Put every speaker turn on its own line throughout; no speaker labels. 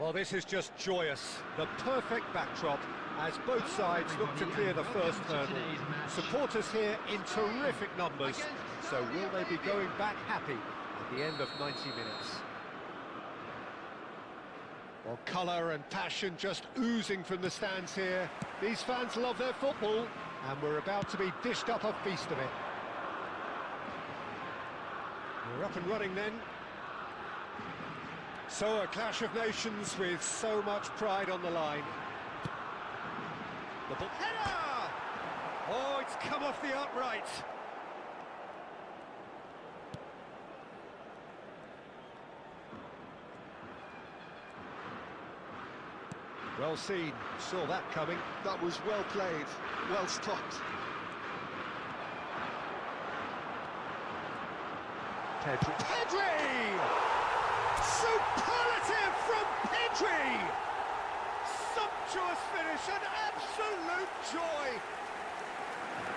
Well, this is just joyous. The perfect backdrop as both sides look to clear the first hurdle. Supporters here in terrific numbers. So will they be going back happy at the end of 90 minutes? Well, colour and passion just oozing from the stands here. These fans love their football, and we're about to be dished up a feast of it. We're up and running then. So a clash of nations with so much pride on the line. The ball. Header! Oh, it's come off the upright. Well seen, saw that coming.
That was well played, well stopped.
Pedri! Superlative from Pedri! Sumptuous finish, an absolute joy!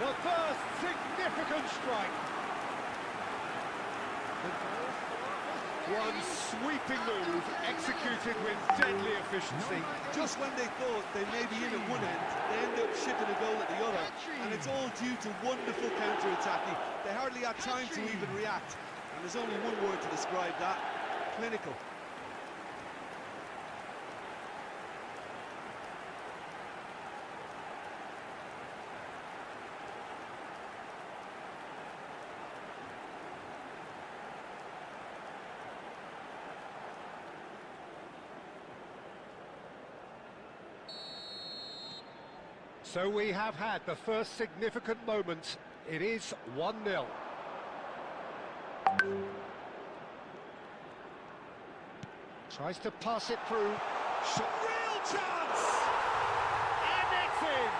The first significant strike. One sweeping move, executed with deadly efficiency.
Just when they thought they may be in at one end, they end up shipping a goal at the other. And it's all due to wonderful counter-attacking. They hardly had time to even react. And there's only one word to describe that: clinical.
So we have had the first significant moment. It is 1-0. Tries to pass it through. Real chance! And it's in!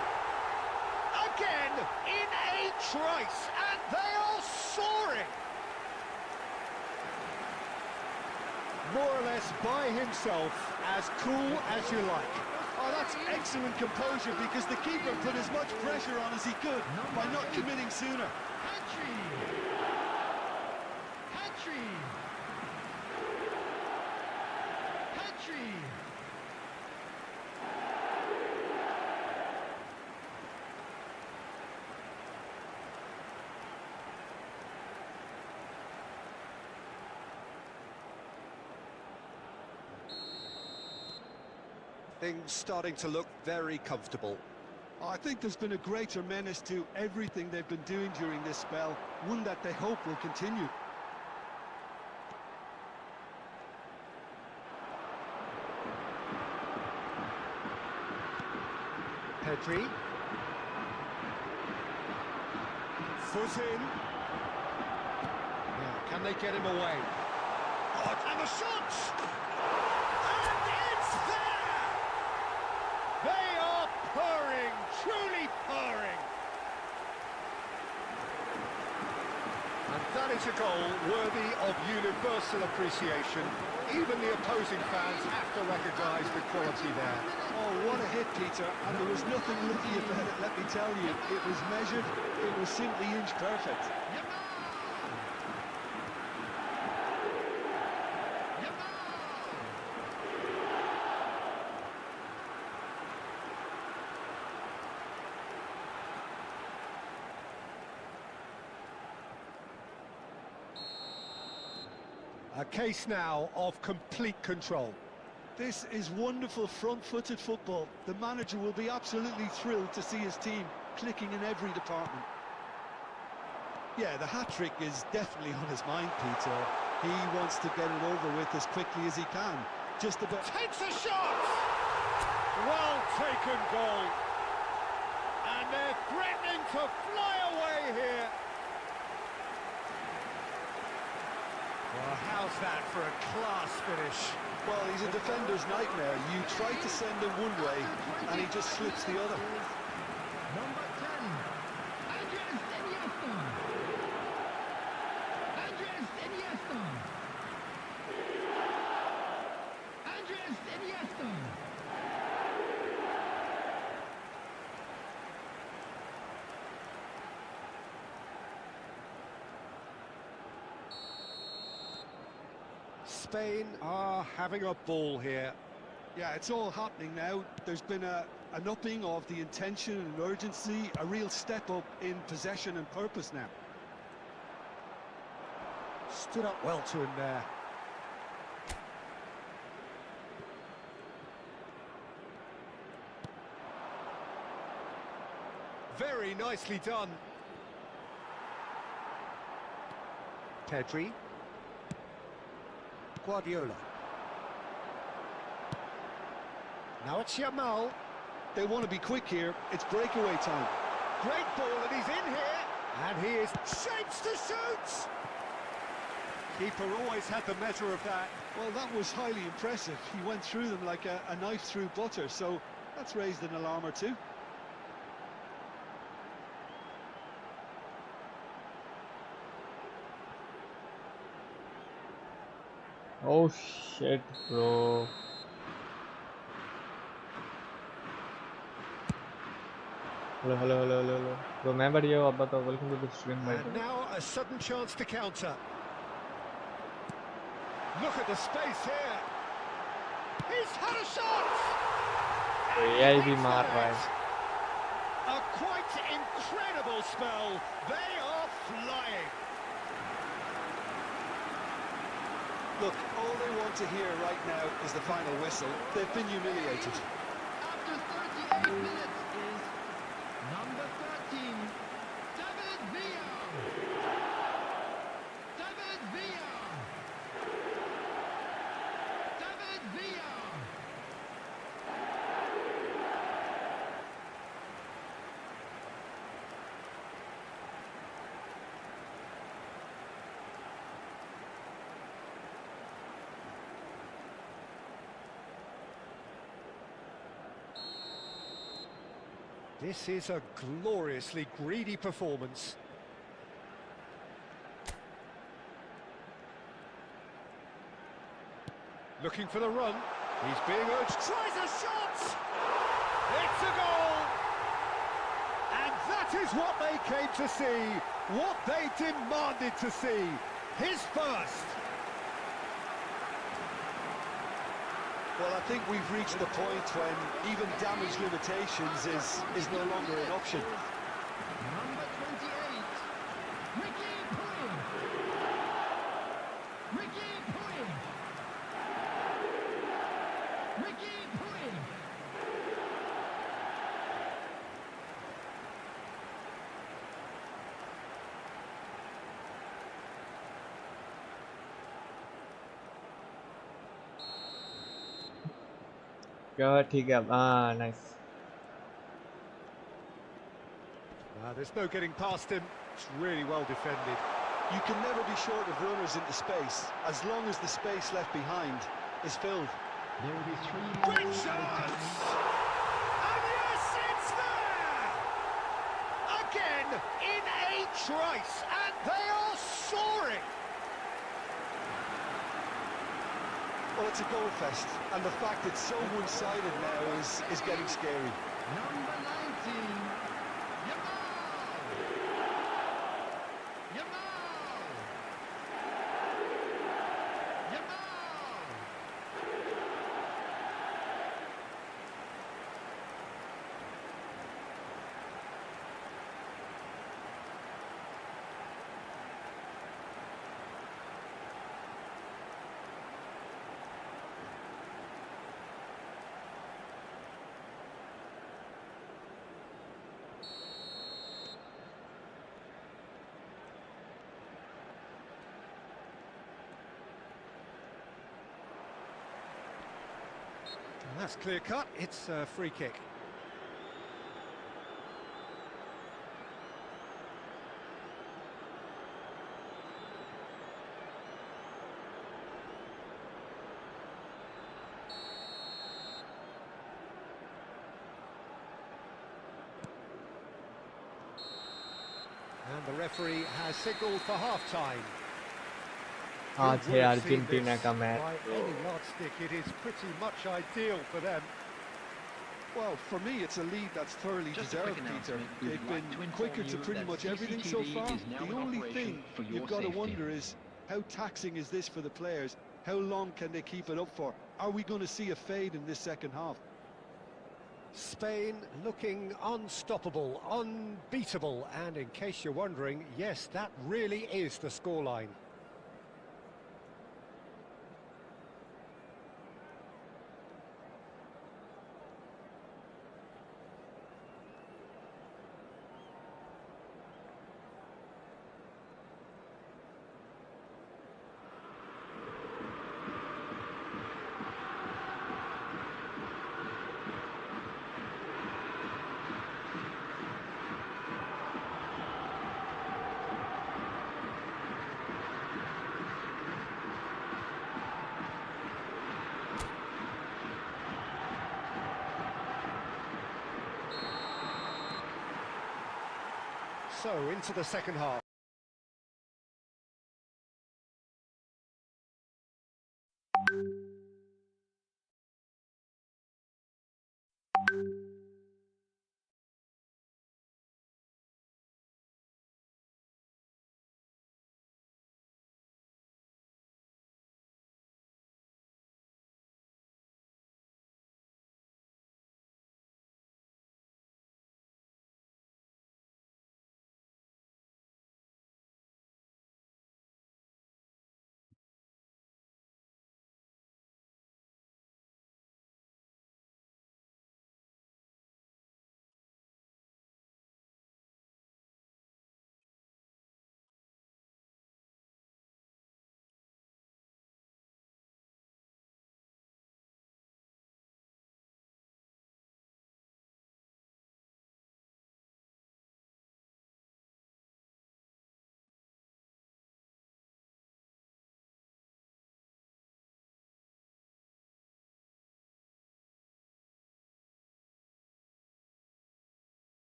Again, in a trice, and they are soaring! More or less by himself, as cool as you like.
Oh, that's excellent composure, because the keeper put as much pressure on as he could by not committing sooner.
Things starting to look very comfortable.
I think there's been a greater menace to everything they've been doing during this spell, one that they hope will continue.
Pedri. Foot in. Now, can they get him away? Oh, and the shot! And it's there! They are purring, truly purring. And that is a goal worthy of universal appreciation. Even the opposing fans have to recognise the quality there.
Oh, what a hit, Peter, and there was nothing lucky about it, let me tell you. It was measured, it was simply inch perfect.
A case now of complete control.
This is wonderful front-footed football. The manager will be absolutely thrilled to see his team clicking in every department. Yeah, the hat-trick is definitely on his mind, Peter. He wants to get it over with as quickly as he can. Just about...
Takes a shot! Well taken goal. And they're threatening to fly away here. Well, how's that for a class finish?
Well, he's a defender's nightmare. You try to send him one way, and he just slips the other.
Number 10, Andres Iniesta. Andres Iniesta. Andres Iniesta.
Spain are having a ball here.
Yeah, it's all happening now. There's been an upping of the intention and urgency, a real step up in possession and purpose now.
Stood up well to him there. Very nicely done. Pedri. Guardiola. Now it's Yamal.
They want to be quick here. It's breakaway time.
Great ball, and he's in here. And he is shapes to shoot. Keeper always had the measure of that.
Well, that was highly impressive. He went through them like a knife through butter, so that's raised an alarm or two.
Oh shit, bro. Hello. Bro, मैं बढ़िया हूँ, आप बताओ, welcome to the stream, mate.
And now a sudden chance to counter. Look at the space here. He's had a shot.
AI भी मार रहा है.
A quite incredible spell. They are flying.
Look, all they want to hear right now is the final whistle. They've been humiliated.
After 38 minutes is number 13, David Villa. David Villa. David Villa.
This is a gloriously greedy performance. Looking for the run. He's being urged. Tries a shot! It's a goal! And that is what they came to see. What they demanded to see. His first.
Well, I think we've reached the point when even damage limitations is no longer an option.
Number 28, Ricky Puig. Ricky Puig. Ricky Puig.
क्या ठीक है, ah, nice.
There's no getting past him. It's really well defended.
You can never be short of runners into space, as long as the space left behind is filled.
There will be 3
Great
more
chance!
added
And yes, it's there! Again, in a trice, and they are soaring!
Well, it's a goal fest, and the fact it's so one-sided now is getting scary.
Number 19, Yamal. Yamal. Yamal.
And that's clear cut. It's a free kick. And the referee has signalled for half-time.
आज है Argentina का match.
By any yardstick, it is pretty much ideal for them.
Well, for me, it's a lead that's thoroughly
Just a
deserved,
quick
Peter.
announcement. We
They've
would like
been
to inform
quicker to
you
pretty
that
much everything so
CCTV
far.
is now
The
in
only
operation
thing
for your
you've got to
safety.
wonder is how taxing is this for the players How long can they keep it up for? Are we going to see a fade in this second half?
Spain looking unstoppable, unbeatable, and in case you're wondering, yes, that really is the scoreline. So, into the second half.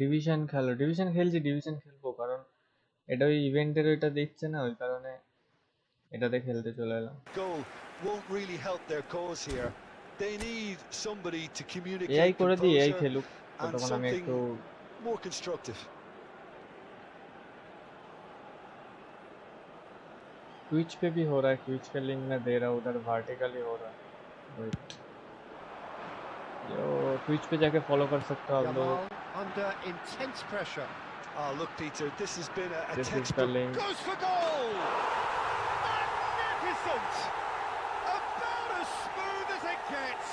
Division খেলো, division খেলছি, division খেলবো কারণ এটা ওই ইভেন্টের ওইটা দিচ্ছে না, ওই কারণে এটাতে খেলতে চলে এলাম।
Goal won't really help their cause here. They need somebody to
AI
communicate
করে দিই, এআই
composure
খেলুক,
and
ততক্ষণ আমি
something
একটু
more constructive.
ट्विच पे भी हो रहा है, ट्विच का लिंक मैं दे रहा हूँ, उधर वर्टिकली हो रहा है। यो ट्विच पे जाके फॉलो कर सकते हो आप लोग।
Under intense pressure.
Oh, look, Peter, this has been a
This is the
textbook.
link.
Goes for goal! Magnificent! About as smooth as it gets.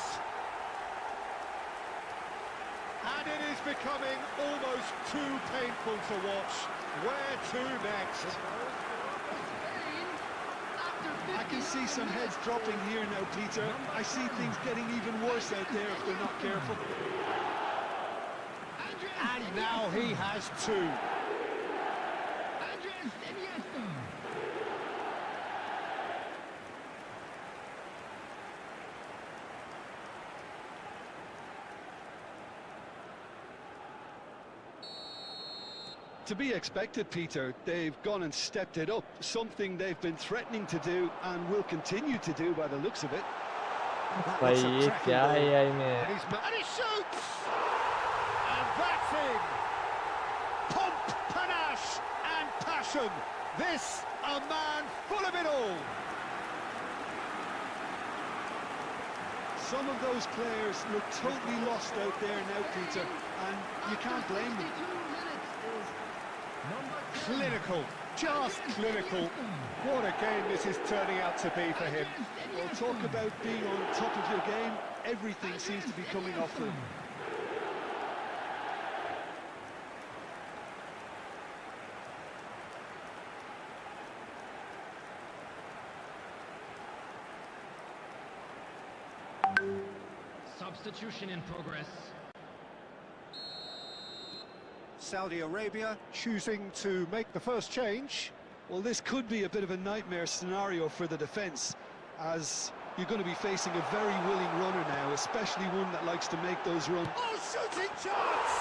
And it is becoming almost too painful to watch. Where to next?
I can see some heads dropping here now, Peter. I see things getting even worse out there if they're not careful.
And now he has two.
To be expected, Peter. They've gone and stepped it up, something they've been threatening to do and will continue to do by the looks of it.
भाई ये क्या है AI में?
And he shoots! And that's in! Pomp, panache and passion. This, a man full of it all.
Some of those players look totally lost out there now, Peter, and you can't blame them.
Clinical, just clinical. What a game this is turning out to be for him.
Well, talk about being on top of your game. Everything seems to be coming off for him.
Substitution in progress.
Saudi Arabia choosing to make the first change.
Well, this could be a bit of a nightmare scenario for the defence, as you're going to be facing a very willing runner now, especially one that likes to make those runs.
Oh, shooting chance!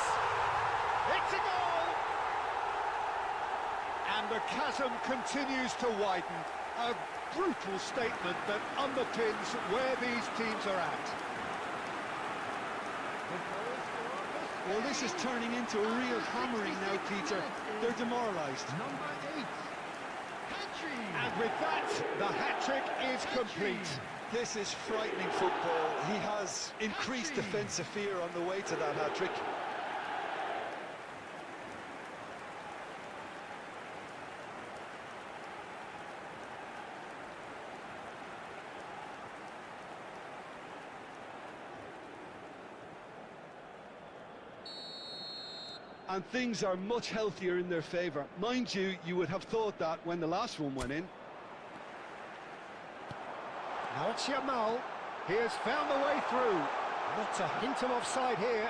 It's a goal! And the chasm continues to widen. A brutal statement that underpins where these teams are at.
Well, this is turning into a real hammering now, Peter. They're demoralised.
Number 8. Hat-trick.
And with that, the hat-trick is complete.
This is frightening football. He has increased defensive fear on the way to that hat-trick. And things are much healthier in their favour. Mind you, you would have thought that when the last one went in.
Now it's Yamal. He has found the way through. Not a hint of offside here.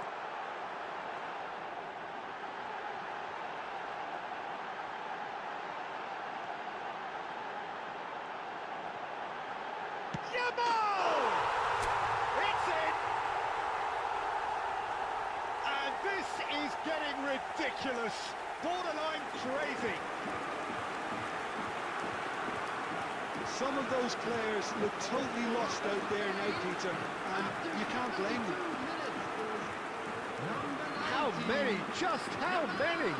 Yamal! It's in! And this is getting ridiculous. Borderline crazy.
Some of those players look totally lost out there now, Peter, and you can't blame them.
How many? Just how many?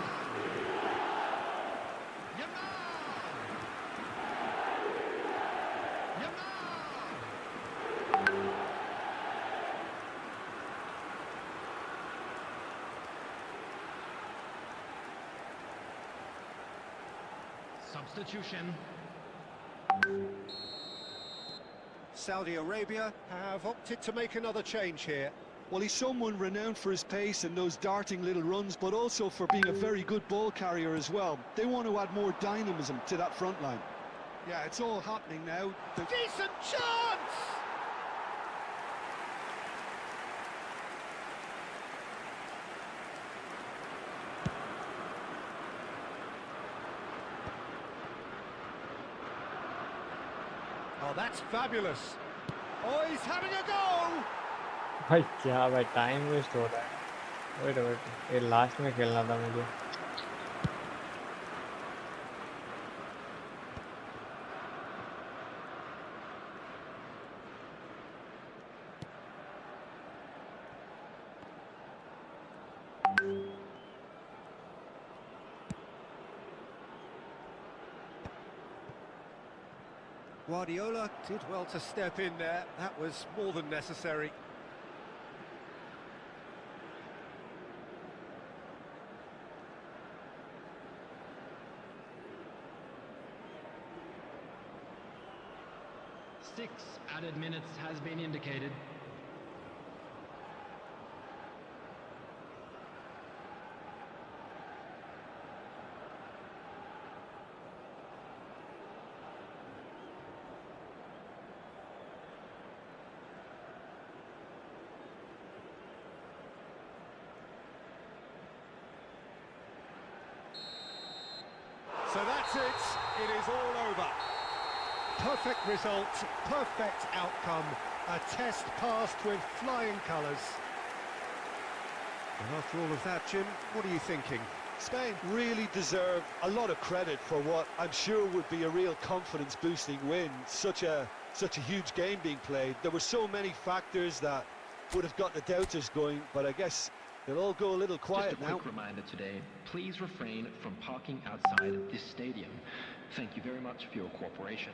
Substitution.
Saudi Arabia have opted to make another change here.
Well, he's someone renowned for his pace and those darting little runs, but also for being a very good ball carrier as well. They want to add more dynamism to that front line. Yeah, it's all happening now.
Decent chance! Oh, that's fabulous. Oh, he's having a go!
भाई क्या भाई time waste हो रहा है wait wait ये last में खेलना था मुझे
Guardiola did well to step in there. That was more than necessary.
Six added minutes has been indicated.
So that's it. It is all over. Perfect result, perfect outcome. A test passed with flying colours. And after all of that, Jim, what are you thinking?
Spain really deserve a lot of credit for what I'm sure would be a real confidence-boosting win. Such a huge game being played. There were so many factors that would have got the doubters going, but I guess they'll all go a little quiet now.
Just a quick reminder today, please refrain from parking outside this stadium. Thank you very much for your cooperation.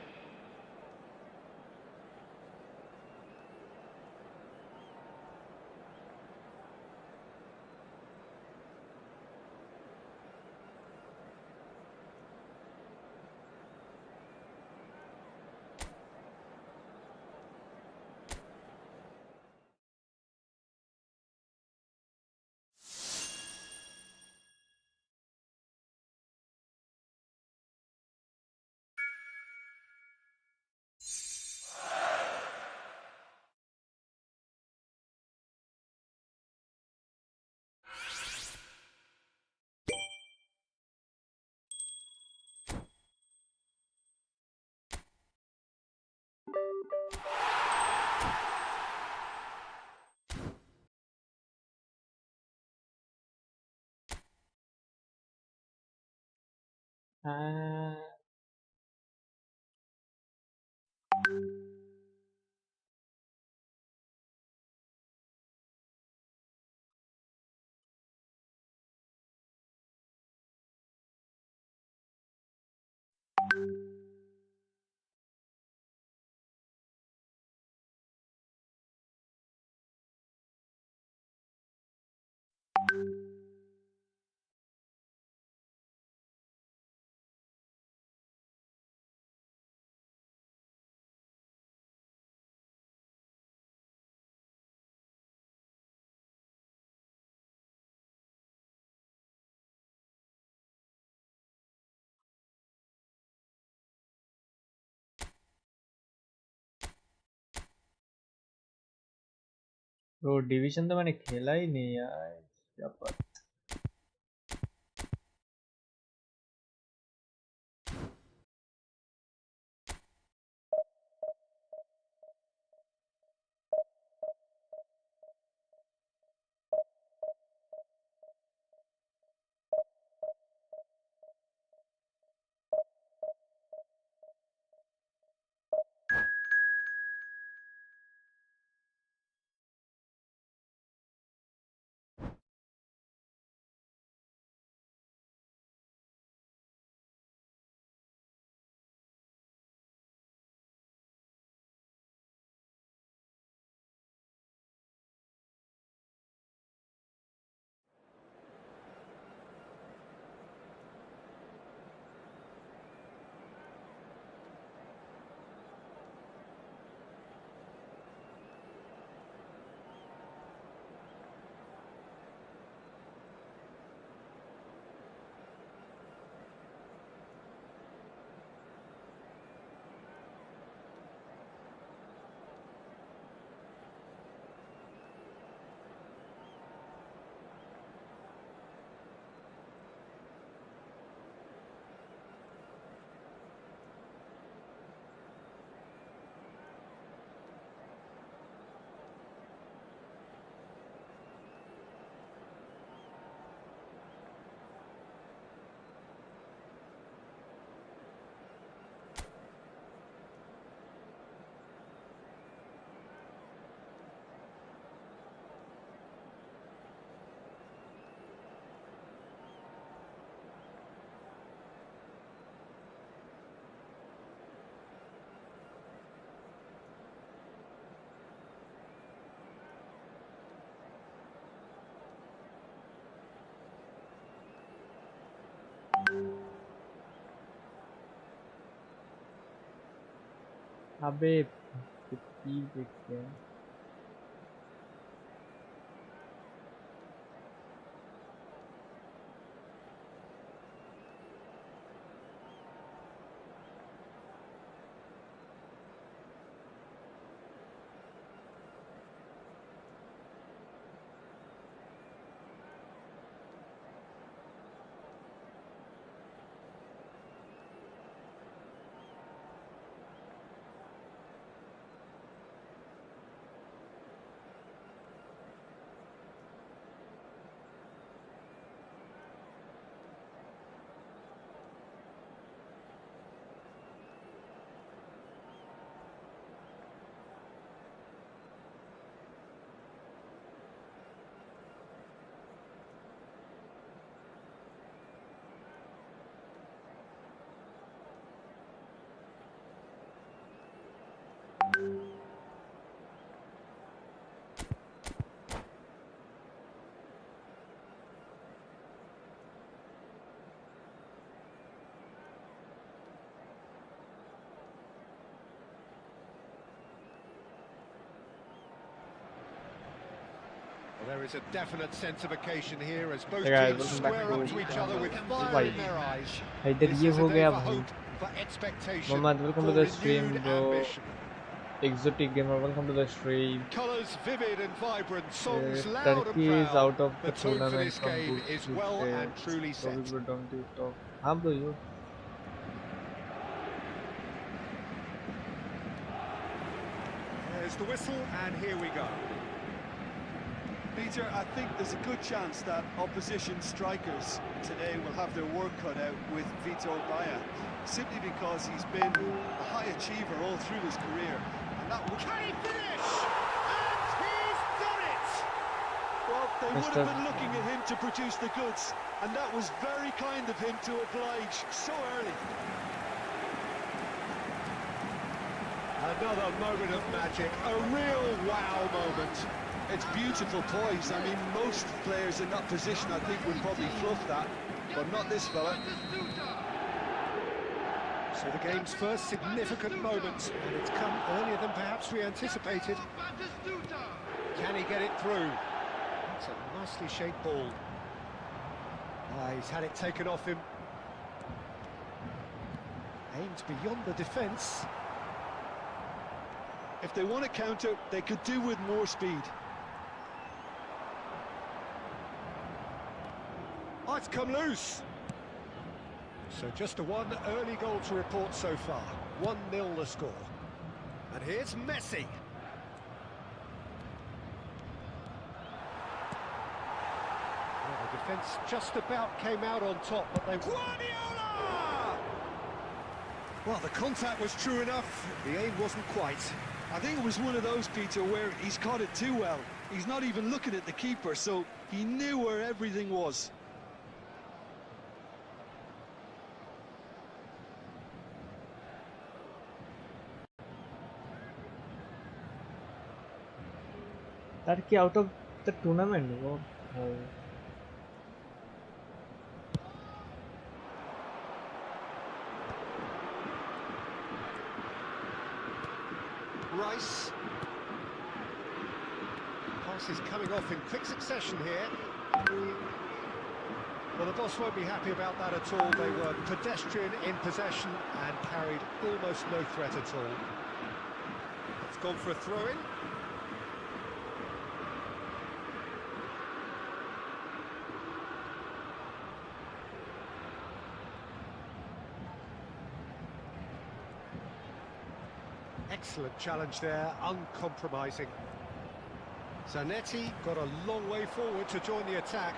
Bro division तो मैंने खेला ही नहीं यार, क्या पता। अबे की देखते हैं।
Well, there is a definite sense of occasion here as both
Hey guys,
teams
welcome back
square
to
up to each other with
Humbly.
fire in their eyes.
इधर
This
ये
is a
हो
day
गया
for
भाई।
hope, for expectation,
Mohammad, welcome to
for
the stream,
renewed
bro.
ambition.
Exotic gamer, welcome to the stream.
Colours vivid and vibrant, songs loud and
Turkey is
proud.
out of
The
the
tone for
tournament
this
from
game
group
is well
stage.
and truly
So
set.
bro, don't you talk. हाँ bro, you.
There's the whistle, and here we go.
Peter, I think there's a good chance that opposition strikers today will have their work cut out with Vitor Baia, simply because he's been a high achiever all through his career. And that would...
Can he finish? And he's done it!
Well, they would have been looking at him to produce the goods, and that was very kind of him to oblige so early.
Another moment of magic, a real wow moment.
It's beautiful poise. I mean, most players in that position, I think, would probably fluff that, but not this fella.
So the game's first significant moment, and it's come earlier than perhaps we anticipated. Can he get it through? That's a nicely shaped ball. He's had it taken off him. Aimed beyond the defence.
If they want to counter, they could do with more speed.
Oh, it's come loose. So just a one early goal to report so far. 1-0 the score. And here's Messi. Well, the defence just about came out on top, but they... Guardiola! Well, the contact was true enough. The aim wasn't quite.
I think it was one of those, Peter, where he's caught it too well. He's not even looking at the keeper, so he knew where everything was.
Turkey out of the tournament. Oh.
Rice. Passes coming off in quick succession here. Well, the boss won't be happy about that at all. They were pedestrian in possession and carried almost no threat at all. It's gone for a throw-in. Excellent challenge there, uncompromising. Zanetti got a long way forward to join the attack.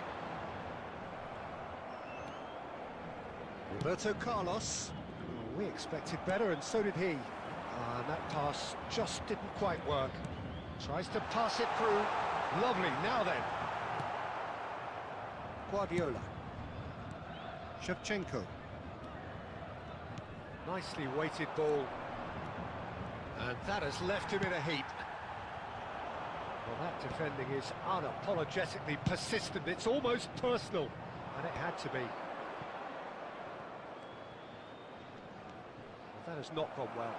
Roberto Carlos. Oh, we expected better, and so did he. And that pass just didn't quite work. Tries to pass it through. Lovely, now then. Guardiola. Shevchenko. Nicely weighted ball. And that has left him in a heap. Well, that defending is unapologetically persistent. It's almost personal, and it had to be. Well, that has not gone well.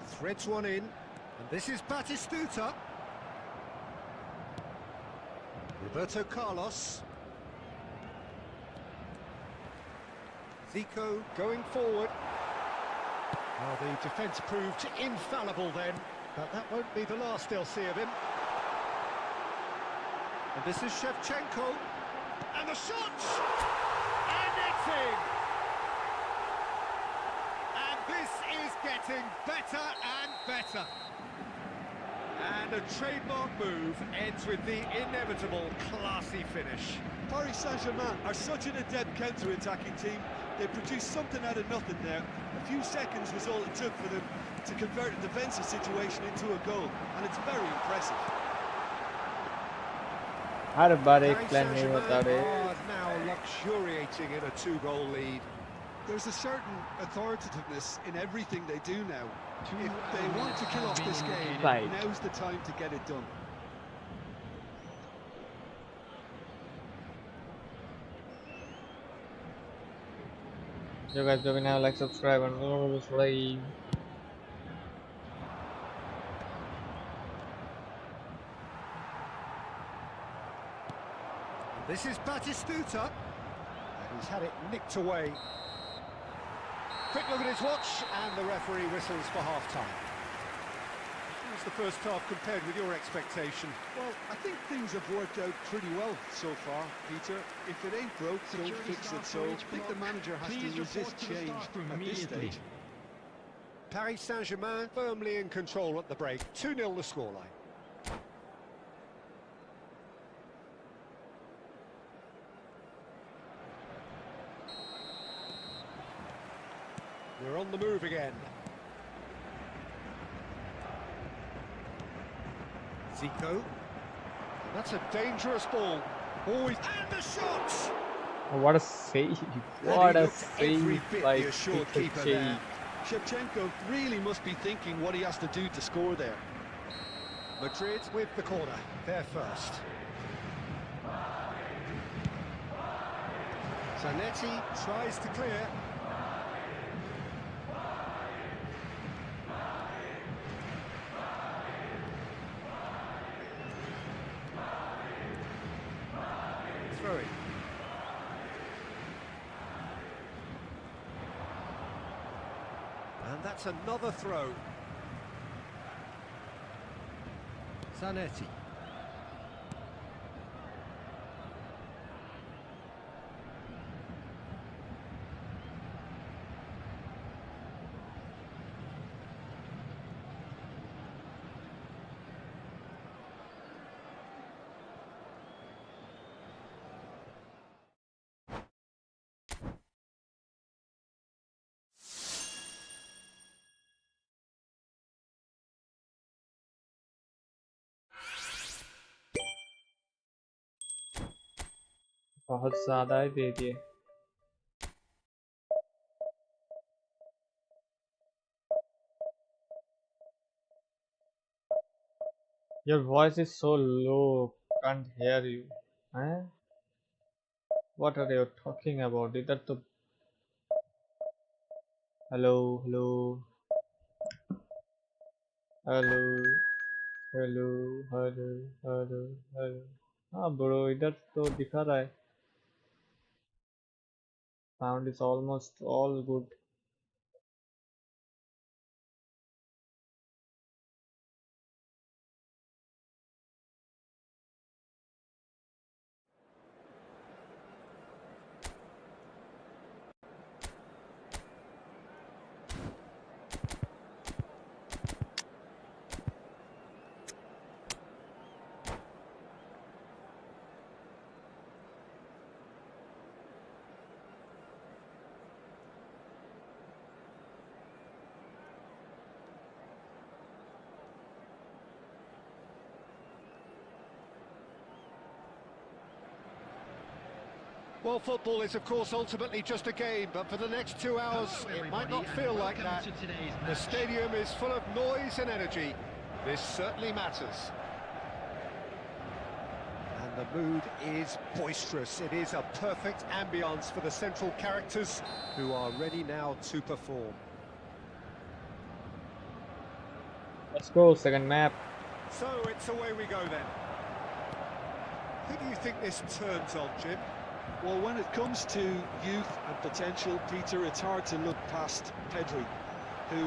Threads one in, and this is Batistuta. Roberto Carlos. Zico going forward. Well, the defence proved infallible then, but that won't be the last they'll see of him. And this is Shevchenko, and the shot! And it's in! And this is getting better and better. And a trademark move ends with the inevitable classy finish.
Paris Saint-Germain are such an adept counter-attacking team. They produced something out of nothing there. A few seconds was all it took for them to convert a defensive situation into a goal, and it's very impressive.
हर बार एक
Paris
plan नहीं होता रे.
Saint-Germain are now luxuriating in a 2-goal lead.
There's a certain authoritativeness in everything they do now. If they want to kill off this game,
Right.
now's the time to get it done.
So guys, do now like, subscribe, and go to the
This is Batistuta, and he's had it nicked away. Quick look at his watch, and the referee whistles for half-time. How's the first half compared with your expectation?
Well, I think things have worked out pretty well so far, Peter. If it ain't broke, don't fix it. So I think the manager has to resist change at this stage.
Paris Saint-Germain firmly in control at the break. 2-0 the scoreline. We're on the move again. Zico. That's a dangerous ball. Always. And the shot!
what a save!
And
What
he
a
looked every
save
bit
by
the assured
Peter
keeper
Cech.
there.
Shevchenko really must be thinking what he has to do to score there.
Madrid with the corner, they're first. Zanetti tries to clear. Throwing. And that's another throw. Zanetti.
बहुत ज़्यादा ही दे दिए। Your voice is so low, can't hear you. हैं? What are you talking about? इधर तो hello, hello, hello, hello, hello, hello, hello. हाँ bro, इधर तो दिखा रहा है. Sound is almost all good.
Well, football is, of course, ultimately just a game, but for the next 2 hours, it might not feel like that. The stadium is full of noise and energy. This certainly matters. And the mood is boisterous. It is a perfect ambience for the central characters, who are ready now to perform.
Let's go, second map.
So it's away we go then. Who do you think this turns on, Jim?
Well, when it comes to youth and potential, Peter, it's hard to look past Pedri, who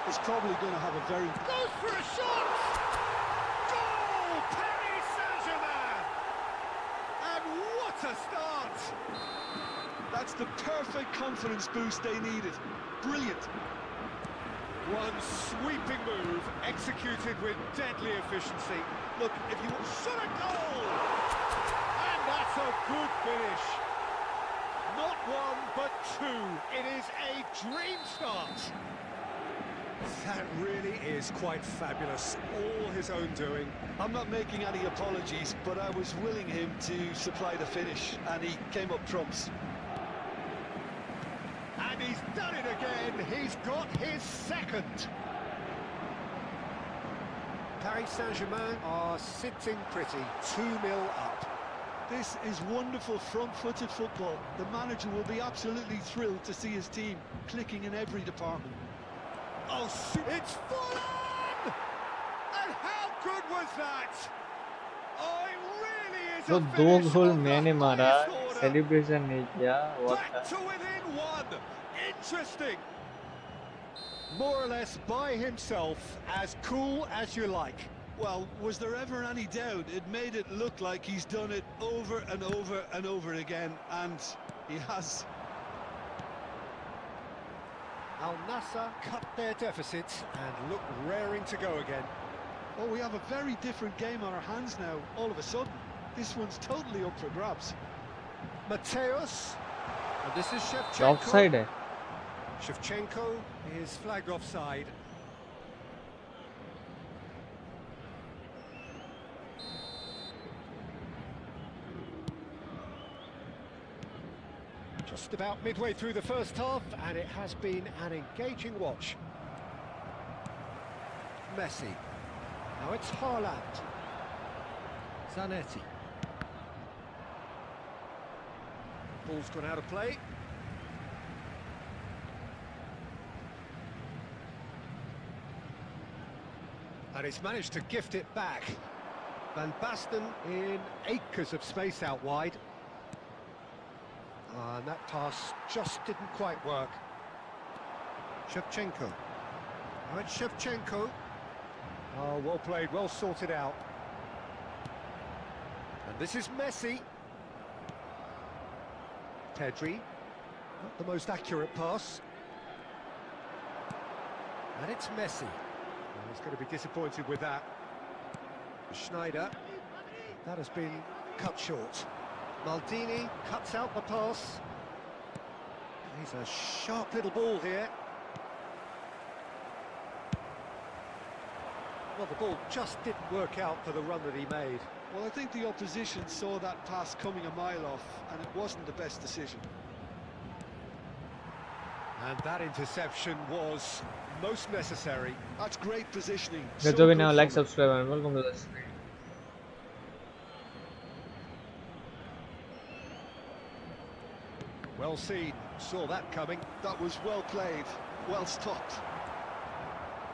is probably going to have a very...
Goes for a shot! Goal! Paris Saint-Germain! And what a start!
That's the perfect confidence boost they needed. Brilliant.
One sweeping move, executed with deadly efficiency. Look, if you shot a goal! And that's a good finish. Not one, but two. It is a dream start. That really is quite fabulous. All his own doing.
I'm not making any apologies, but I was willing him to supply the finish, and he came up trumps.
And he's done it again. He's got his second. Paris Saint-Germain are sitting pretty, 2-0 up.
This is wonderful front-footed football. The manager will be absolutely thrilled to see his team clicking in every department.
Oh, it's full on! And how good was that? Oh, it really is
तो
a
दो
finish
goal
of the
मैंने मारा,
highest order.
Celebration नहीं किया, what
Back to within one. Interesting. More or less by himself, as cool as you like.
Well, was there ever any doubt? It made it look like he's done it over and over and over again, and he has.
Al Nassr cut their deficit and look raring to go again.
Well, we have a very different game on our hands now, all of a sudden. This one's totally up for grabs.
Mateus, and this is Shevchenko.
offside है.
Shevchenko is flagged offside. Just Just about midway through the first half, and it has been an engaging watch. Messi. Now it's Haaland. Zanetti. Ball's gone out of play. And he's managed to gift it back. Van Basten in acres of space out wide. And that pass just didn't quite work. Shevchenko. Now it's Shevchenko. Oh, well played, well sorted out. And this is Messi. Pedri. Not the most accurate pass. And it's Messi. Well, he's going to be disappointed with that. Schneider. That has been cut short. Maldini cuts out the pass. He's a sharp little ball here. Well, the ball just didn't work out for the run that he made.
Well, I think the opposition saw that pass coming a mile off, and it wasn't the best decision.
And that interception was most necessary.
That's great positioning.
Let's go now, like, subscribe, and welcome to the stream.
Well seen, saw that coming.
That was well played, well stopped.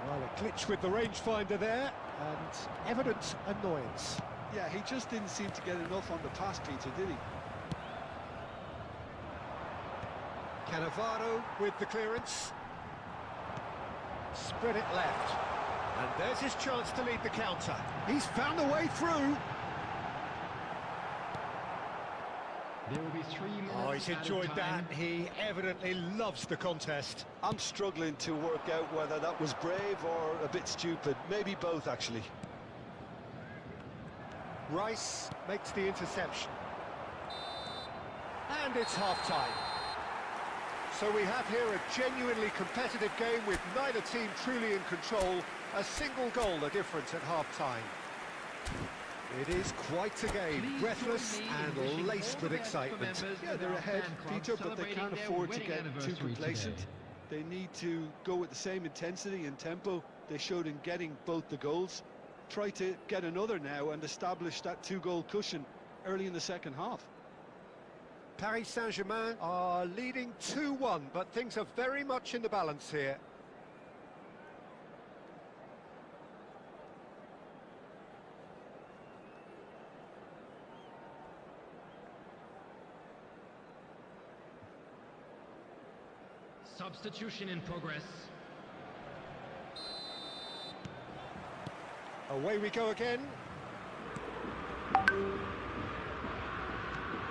Well, a glitch with the rangefinder there, and evident annoyance.
Yeah, he just didn't seem to get enough on the pass, Peter, did he?
Cannavaro with the clearance. Spread it left. And there's his chance to lead the counter. He's found a way through.
There will be 3 minutes.
Oh, he's enjoyed that. He evidently loves the contest.
I'm struggling to work out whether that was brave or a bit stupid. Maybe both, actually.
Rice makes the interception. And it's half-time. So we have here a genuinely competitive game with neither team truly in control. A single goal the difference at half-time. It is quite a game, breathless and laced with excitement.
Yeah, they're ahead, Peter, but they can't afford to get too complacent. They need to go with the same intensity and tempo they showed in getting both the goals. Try to get another now and establish that 2-goal cushion early in the second half.
Paris Saint-Germain are leading 2-1, but things are very much in the balance here.
Substitution in progress.
Away we go again.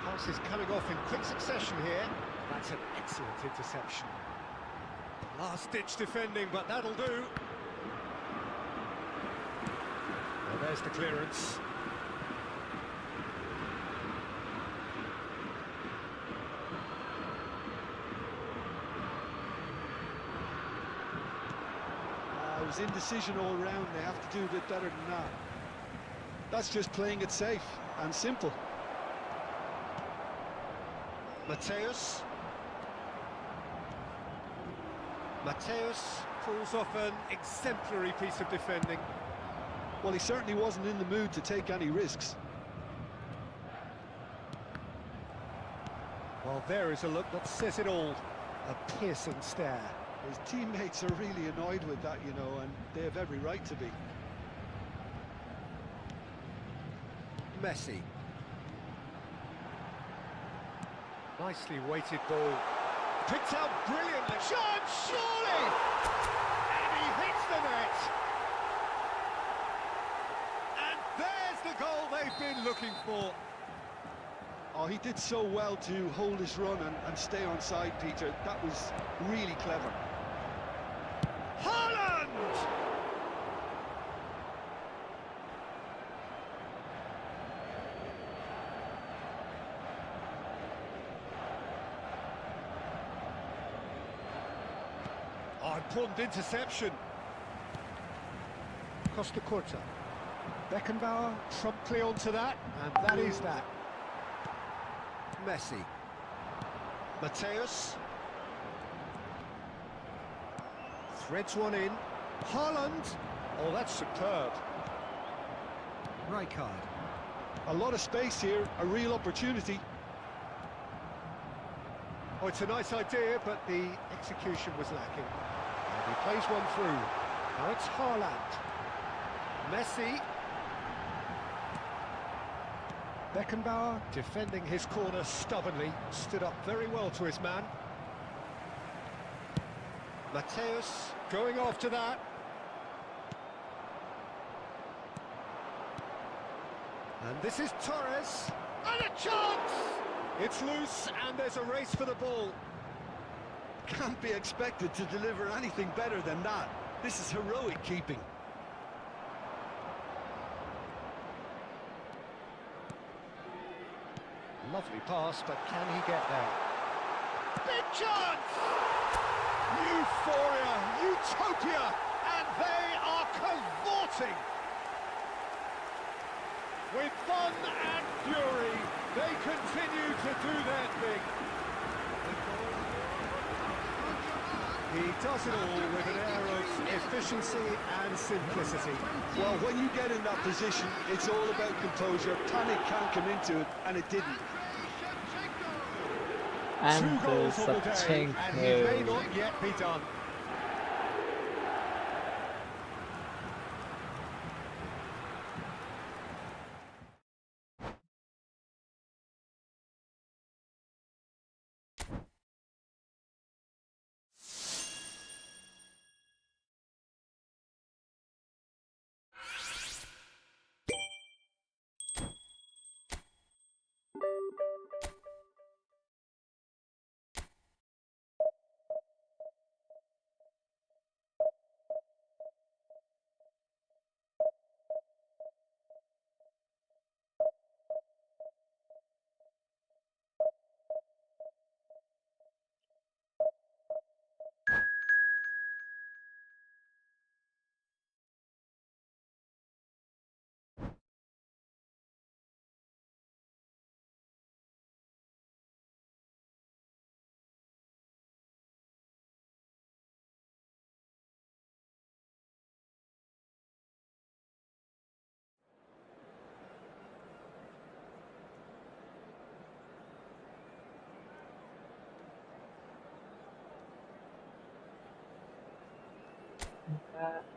Pass is coming off in quick succession here. That's an excellent interception. Last-ditch defending, but that'll do. Well, there's the clearance.
It was indecision all round. They have to do a bit better than that. That's just playing it safe and simple.
Mateus pulls off an exemplary piece of defending.
Well, he certainly wasn't in the mood to take any risks.
Well, there is a look that says it all. A piercing stare.
His teammates are really annoyed with that, you know, and they have every right to be.
Messi. Nicely weighted ball. Picked out brilliantly. Shot, surely! And he hits the net. And there's the goal they've been looking for.
Oh, he did so well to hold his run and stay on side, Peter. That was really clever.
Haaland! Oh, important interception. Costa Curta. Beckenbauer promptly onto that, and that is that. Messi. Mateus. Threads one in. Haaland. Oh, that's superb. Rijkaard.
A lot of space here, a real opportunity.
Oh, it's a nice idea, but the execution was lacking. And he plays one through. Now it's Haaland. Messi. Beckenbauer defending his corner stubbornly. Stood up very well to his man. Mateus going after that. And this is Torres. And a chance! It's loose, and there's a race for the ball.
Can't be expected to deliver anything better than that. This is heroic keeping.
Lovely pass, but can he get there? Big chance! Euphoria, utopia, and they are cavorting. With fun and fury, they continue to do their thing. He does it all with an air of efficiency and simplicity.
Well, when you get in that position, it's all about composure. Panic can't come into it, and it didn't.
And
Two goals on the day, and he may not yet be done.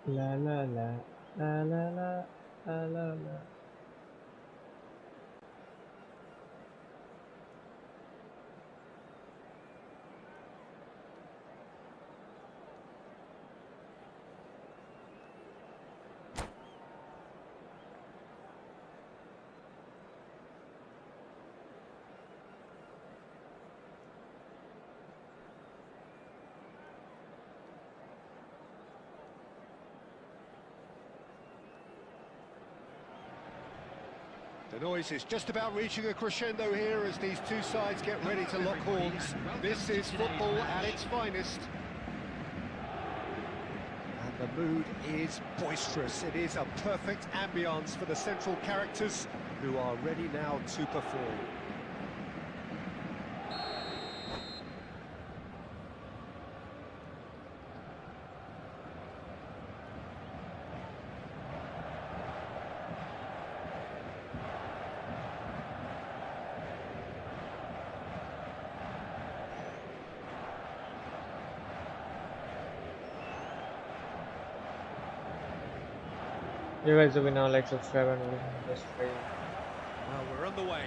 La la la la la la la la la.
The noise is just about reaching a crescendo here as these two sides get ready to lock horns. This is football at its finest. And the mood is boisterous. It is a perfect ambience for the central characters who are ready now to perform.
You guys will now like, subscribe, and listen to the stream.
Well, we're on the way.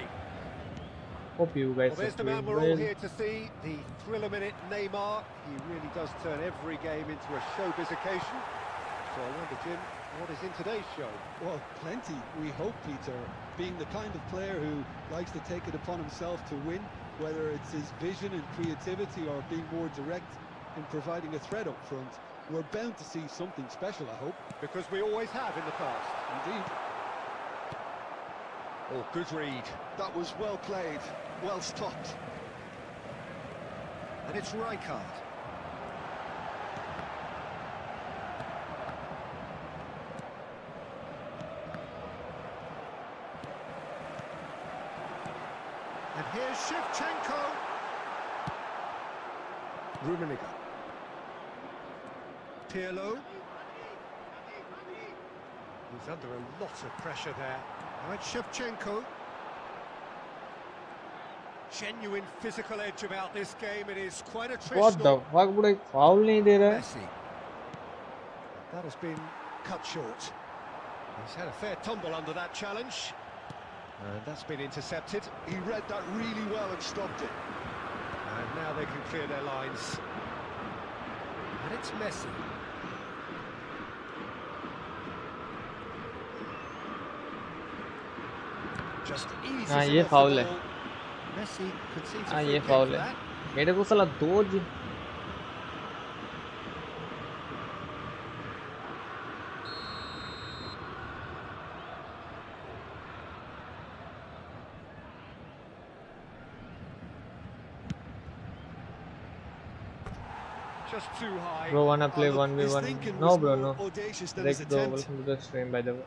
Hope you guys
Well, there's the
are
man
doing
we're all
well.
here to see, the thriller-minute Neymar. He really does turn every game into a showbiz occasion. So I wonder, Jim, what is in today's show?
Well, plenty, we hope, Peter. Being the kind of player who likes to take it upon himself to win, whether it's his vision and creativity or being more direct in providing a threat up front, we're bound to see something special, I hope.
Because we always have in the past.
Indeed.
Oh, good read.
That was well played, well stopped.
And it's Rijkaard. And here's Shevchenko. Rummenigge. Pirlo. He's under a lot of pressure there. Now it's Shevchenko. Genuine physical edge about this game. It is quite attritional.
What the fuck, bro? Foul nahi de raha hai.
Messi. That has been cut short. He's had a fair tumble under that challenge. And that's been intercepted.
He read that really well and stopped it.
And now they can clear their lines. And it's Messi. Just easy.
ये foul है.
Messi concedes a
हाँ
free
ये
kick
foul
for
है.
that.
मेरे को साला दो जी.
Just too high.
Bro, wanna play
Oh, look, his
1v1?
thinking
No,
was
bro,
more
no.
audacious than his
Direct bro,
attempt.
welcome to the stream, by the way.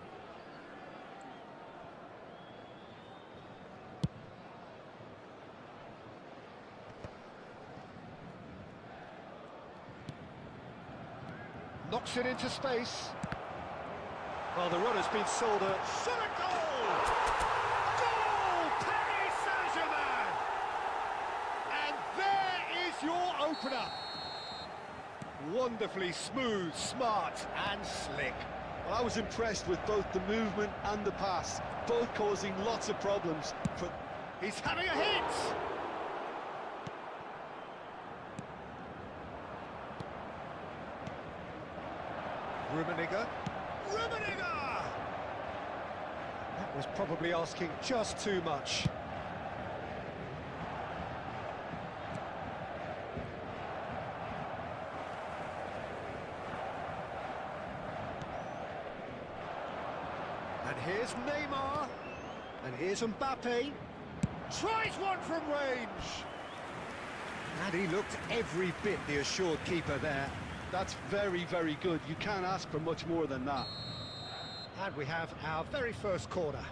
Knocks it into space. Well, the run has been sold a shot a goal! Goal! Paris Saint-Germain! And there is your opener. Wonderfully smooth, smart and slick.
Well, I was impressed with both the movement and the pass, both causing lots of problems.
He's having a hit! Rummenigge. Rummenigge! That was probably asking just too much. And here's Neymar. And here's Mbappe. Tries one from range. And he looked every bit the assured keeper there.
That's very, very good. You can't ask for much more than that.
And we have our very first corner.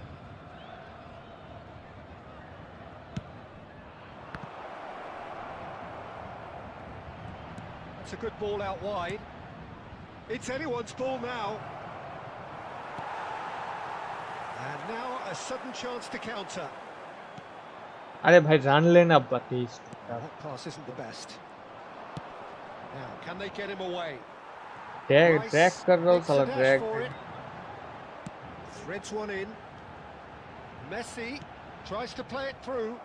That's a good ball out wide. It's anyone's ball now. And now a sudden chance to counter.
अरे भाई run लेना बतीस.
That pass isn't the best. Now, can they get him away?
Drag
Rice
कर रहा हूँ
makes a
साला
dash
drag.
for it. Threads one in. Messi tries to play it through.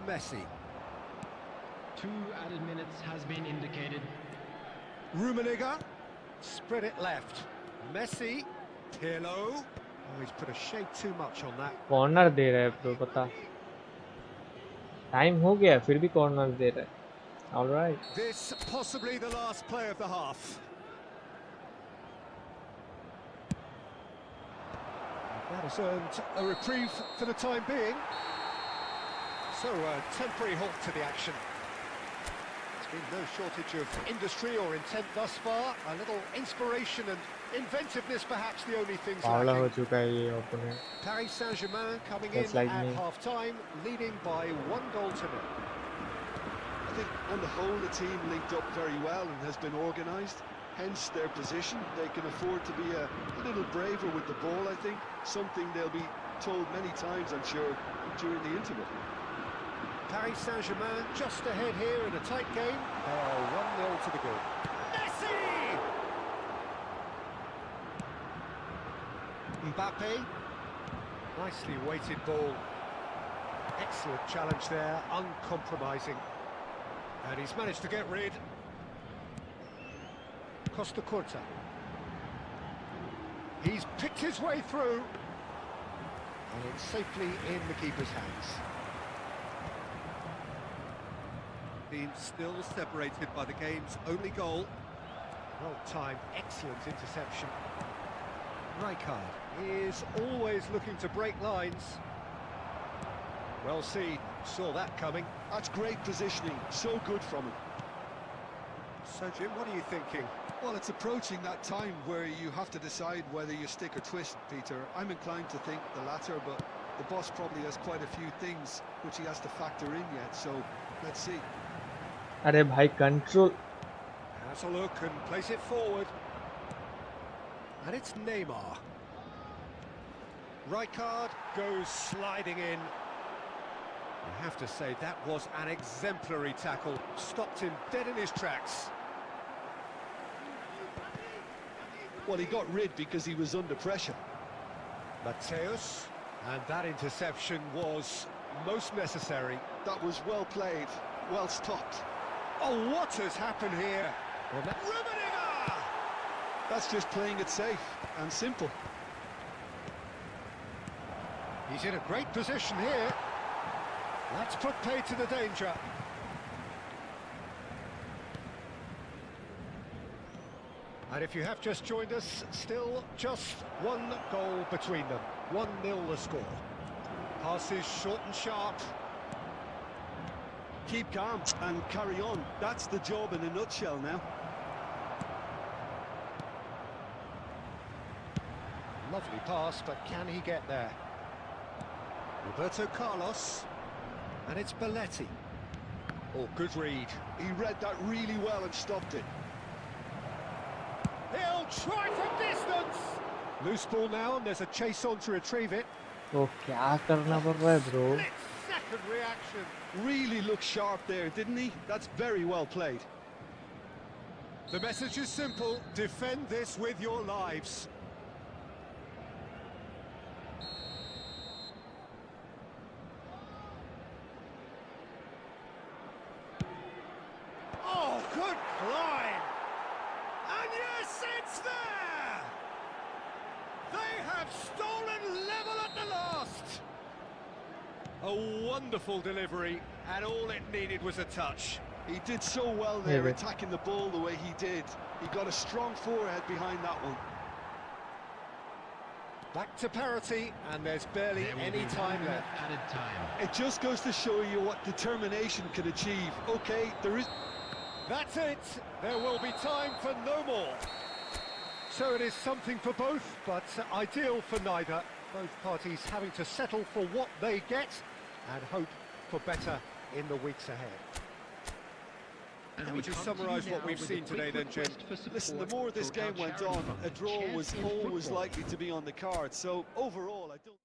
Messi.
2 added minutes has been indicated.
Rummenigge. Spread it left. Messi. Pirlo. Oh, he's put a shade too much on that.
Corner दे रहा है bro, पता. Time हो गया फिर भी corner दे रहा है. All right.
This possibly the last play of the half. That has earned a reprieve for the time being. So a temporary halt to the action. There's been no shortage of industry or intent thus far. A little inspiration and inventiveness, perhaps the only things
पावला हो
lacking.
चुका है ये opponent.
Paris Saint-Germain coming
Just
in
like
at
me.
half-time, leading by 1-0.
I think on the whole the team linked up very well and has been organised, hence their position. They can afford to be a little braver with the ball, I think, something they'll be told many times, I'm sure, during the interval.
Paris Saint-Germain just ahead here in a tight game. They are 1-0 to the goal. Messi! Mbappe. Nicely weighted ball. Excellent challenge there, uncompromising. And he's managed to get rid. Costa Curta. He's picked his way through. And it's safely in the keeper's hands. Being still separated by the game's only goal. Well timed, excellent interception. Rijkaard is always looking to break lines. Well seen, saw that coming.
That's great positioning, so good from him.
So Jim, what are you thinking?
Well, it's approaching that time where you have to decide whether you stick or twist, Peter. I'm inclined to think the latter, but the boss probably has quite a few things which he has to factor in yet, so let's see.
अरे भाई control
Has a look and plays it forward. And it's Neymar. Rijkaard goes sliding in. You have to say that was an exemplary tackle. Stopped him dead in his tracks.
Well, he got rid because he was under pressure.
Mateus, and that interception was most necessary.
That was well played, well stopped.
Oh, what has happened here? Well, Rummenigge!
That's just playing it safe and simple.
He's in a great position here. Let's put pay to the danger. And if you have just joined us, still just one goal between them. 1-0 the score. Passes short and sharp.
Keep calm and carry on. That's the job in a nutshell now.
Lovely pass, but can he get there? Roberto Carlos. And it's BYTE. Oh, good read.
He read that really well and stopped it.
He'll try from distance. Loose ball now, and there's a chase on to retrieve it.
तो क्या करना पड़ रहा है bro?
Split-second reaction.
Really looked sharp there, didn't he? That's very well played.
The message is simple: defend this with your lives. Oh, good climb! And yes, it's there! They have stolen level at the last! A wonderful delivery, and all it needed was a touch.
He did so well there,
Yeah,
attacking the ball the way he did. He got a strong forehead behind that one.
Back to parity, and there's barely
There will
any
be
time
1 minute
left.
added time.
It just goes to show you what determination can achieve. Okay, there is...
That's it. There will be time for no more. So it is something for both, but ideal for neither. Both parties having to settle for what they get and hope for better in the weeks ahead.
And
Would you
we come to
summarise what
now
we've
with
seen
a
today
quick
then, Jim?
request for
Listen, the
support
more this
for our
game went
charity
on,
fund,
a draw
Chance
was
in
always
Football.
likely to be on the card. So overall, I don't...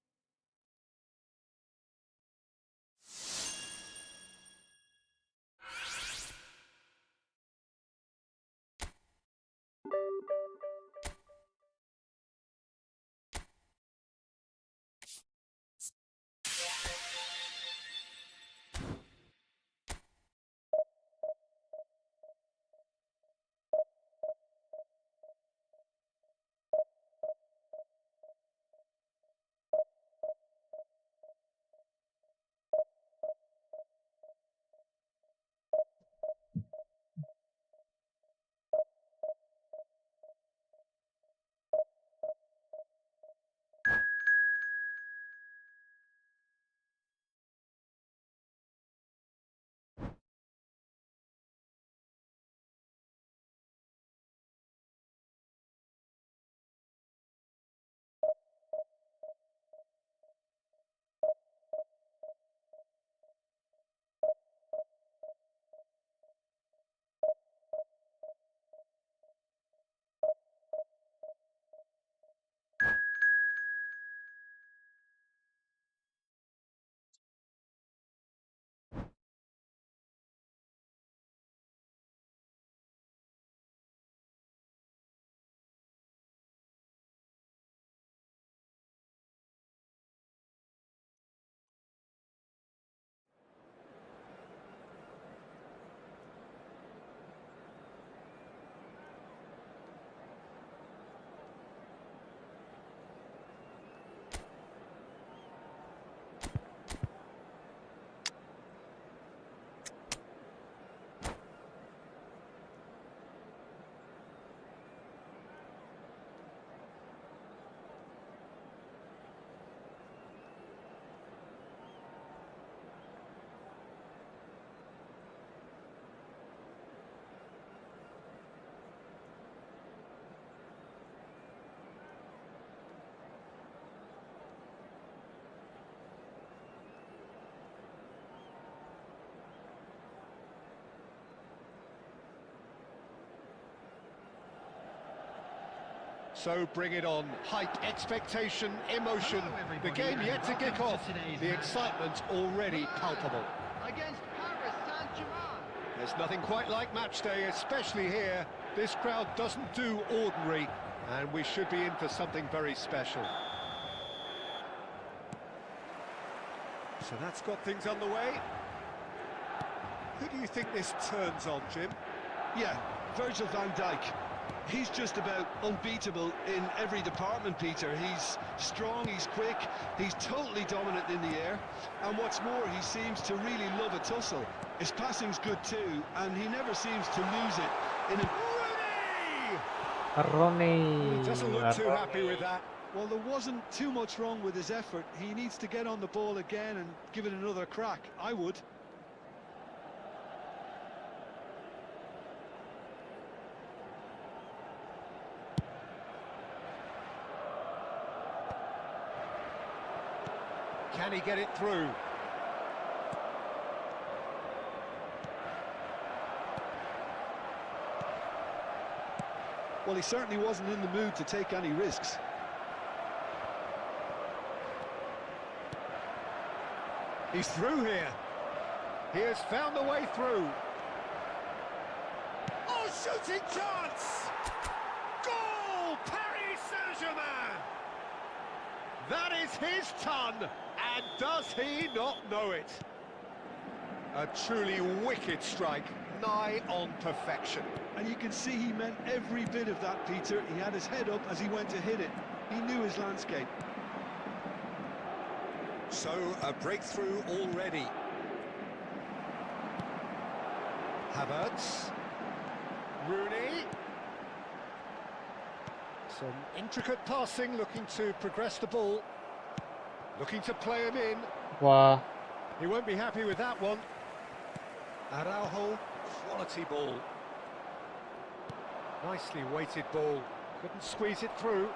So bring it on. Hype, expectation, emotion. The game yet to kick off. The excitement already palpable.
Against Paris Saint-Germain.
There's nothing quite like match day, especially here. This crowd doesn't do ordinary, and we should be in for something very special. So that's got things underway. Who do you think this turns on, Jim?
Yeah, Virgil van Dijk. He's just about unbeatable in every department, Peter. He's strong, he's quick, he's totally dominant in the air. And what's more, he seems to really love a tussle. His passing's good too, and he never seems to lose it in a...
Ronnie.
He doesn't look too happy with that.
Well, there wasn't too much wrong with his effort. He needs to get on the ball again and give it another crack. I would.
Can he get it through?
Well, he certainly wasn't in the mood to take any risks.
He's through here. He has found the way through. Oh, shooting chance! Goal! Paris Saint-Germain! That is his ton, and does he not know it? A truly wicked strike, nigh on perfection.
And you can see he meant every bit of that, Peter. He had his head up as he went to hit it. He knew his landscape.
So, a breakthrough already. Havertz. Rooney. Some intricate passing, looking to progress the ball. Looking to play him in.
Wow.
He won't be happy with that one. Araujo, quality ball. Nicely weighted ball. Couldn't squeeze it through.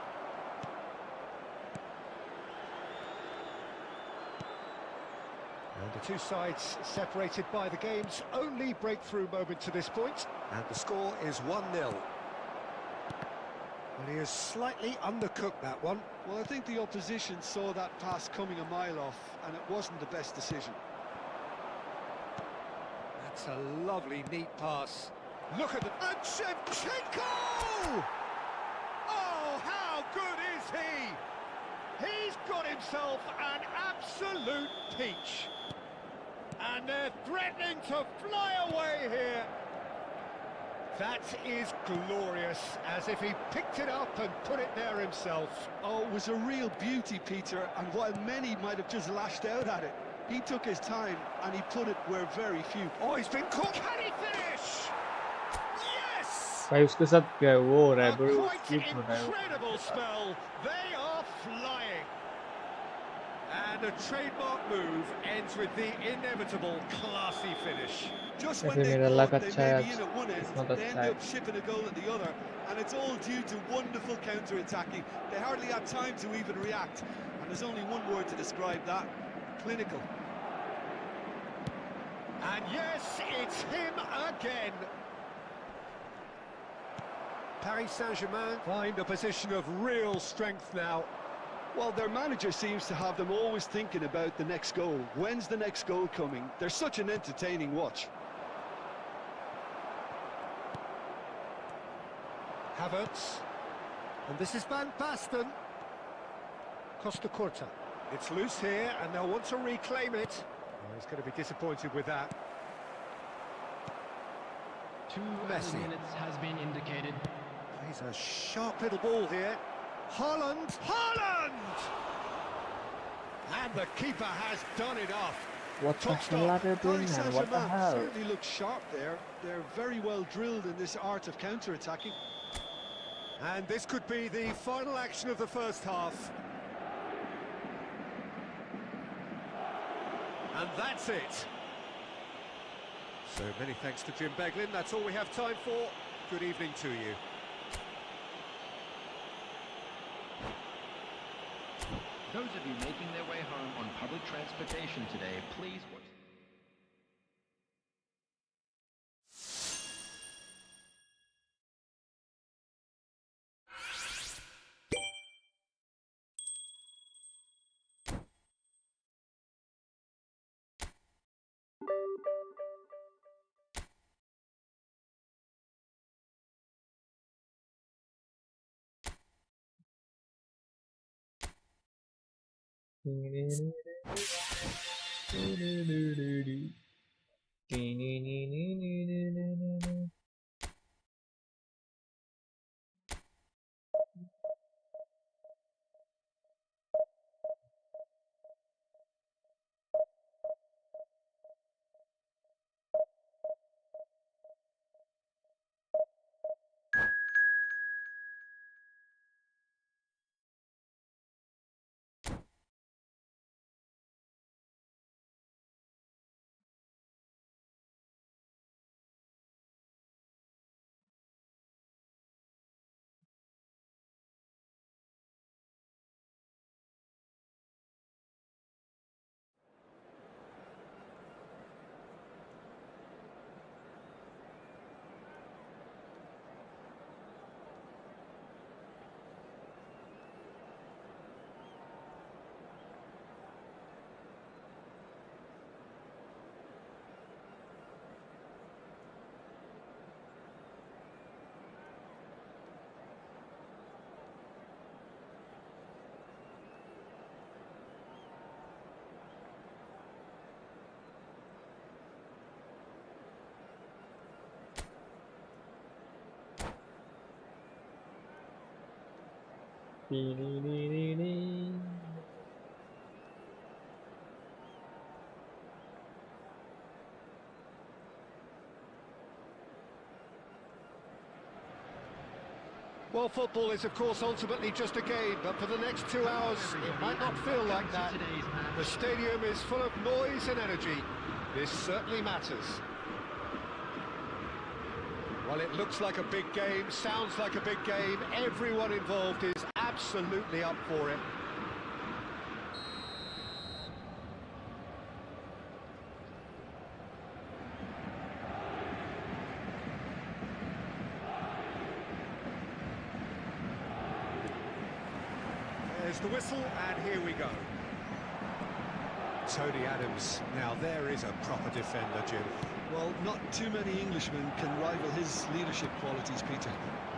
And the two sides separated by the game's only breakthrough moment to this point. And the score is 1-0. Well, he has slightly undercooked that one.
Well, I think the opposition saw that pass coming a mile off, and it wasn't the best decision.
That's a lovely, neat pass. Look at the... And Shevchenko! Oh, how good is he? He's got himself an absolute peach. And they're threatening to fly away here. That is glorious, as if he picked it up and put it there himself.
Oh, it was a real beauty, Peter, and while many might have just lashed out at it, he took his time and he put it where very few.
Oh, he's been caught. Can he finish? Yes!
भाई उसके साथ क्या है वो
A
रैबर
quite
skip हो रहा है
incredible spell. They are flying. And a trademark move ends with the inevitable classy finish.
Just
ऐसे
when they
मेरा luck
thought they
अच्छा है
may be
आज
in at one end,
किस्मत
they
अच्छा
end
है
up shipping a goal at the other, and it's all due to wonderful counter-attacking. They hardly had time to even react, and there's only one word to describe that: clinical.
And yes, it's him again. Paris Saint-Germain find a position of real strength now.
Well, their manager seems to have them always thinking about the next goal. When's the next goal coming? They're such an entertaining watch.
Havertz. And this is Van Basten. Costa Corta. It's loose here, and they'll want to reclaim it. Oh, he's going to be disappointed with that.
2
Messi.
minutes has been indicated.
He's a sharp little ball here. Haaland! Haaland! And the keeper has done it off.
what the
Top
hell are
stop.
they doing
Paris
man what the
Saint-Germain
hell
certainly look sharp there. They're very well drilled in this art of counter-attacking.
And this could be the final action of the first half. And that's it. So many thanks to Jim Beglin. That's all we have time for. Good evening to you.
Those of you making their way home on public transportation today, please watch.
Well, football is, of course, ultimately just a game, but for the next 2 hours, it might not feel like that. The stadium is full of noise and energy. This certainly matters. Well, it looks like a big game, sounds like a big game. Everyone involved is absolutely up for it. There's the whistle, and here we go. Tony Adams. Now, there is a proper defender, Jim.
Well, not too many Englishmen can rival his leadership qualities, Peter.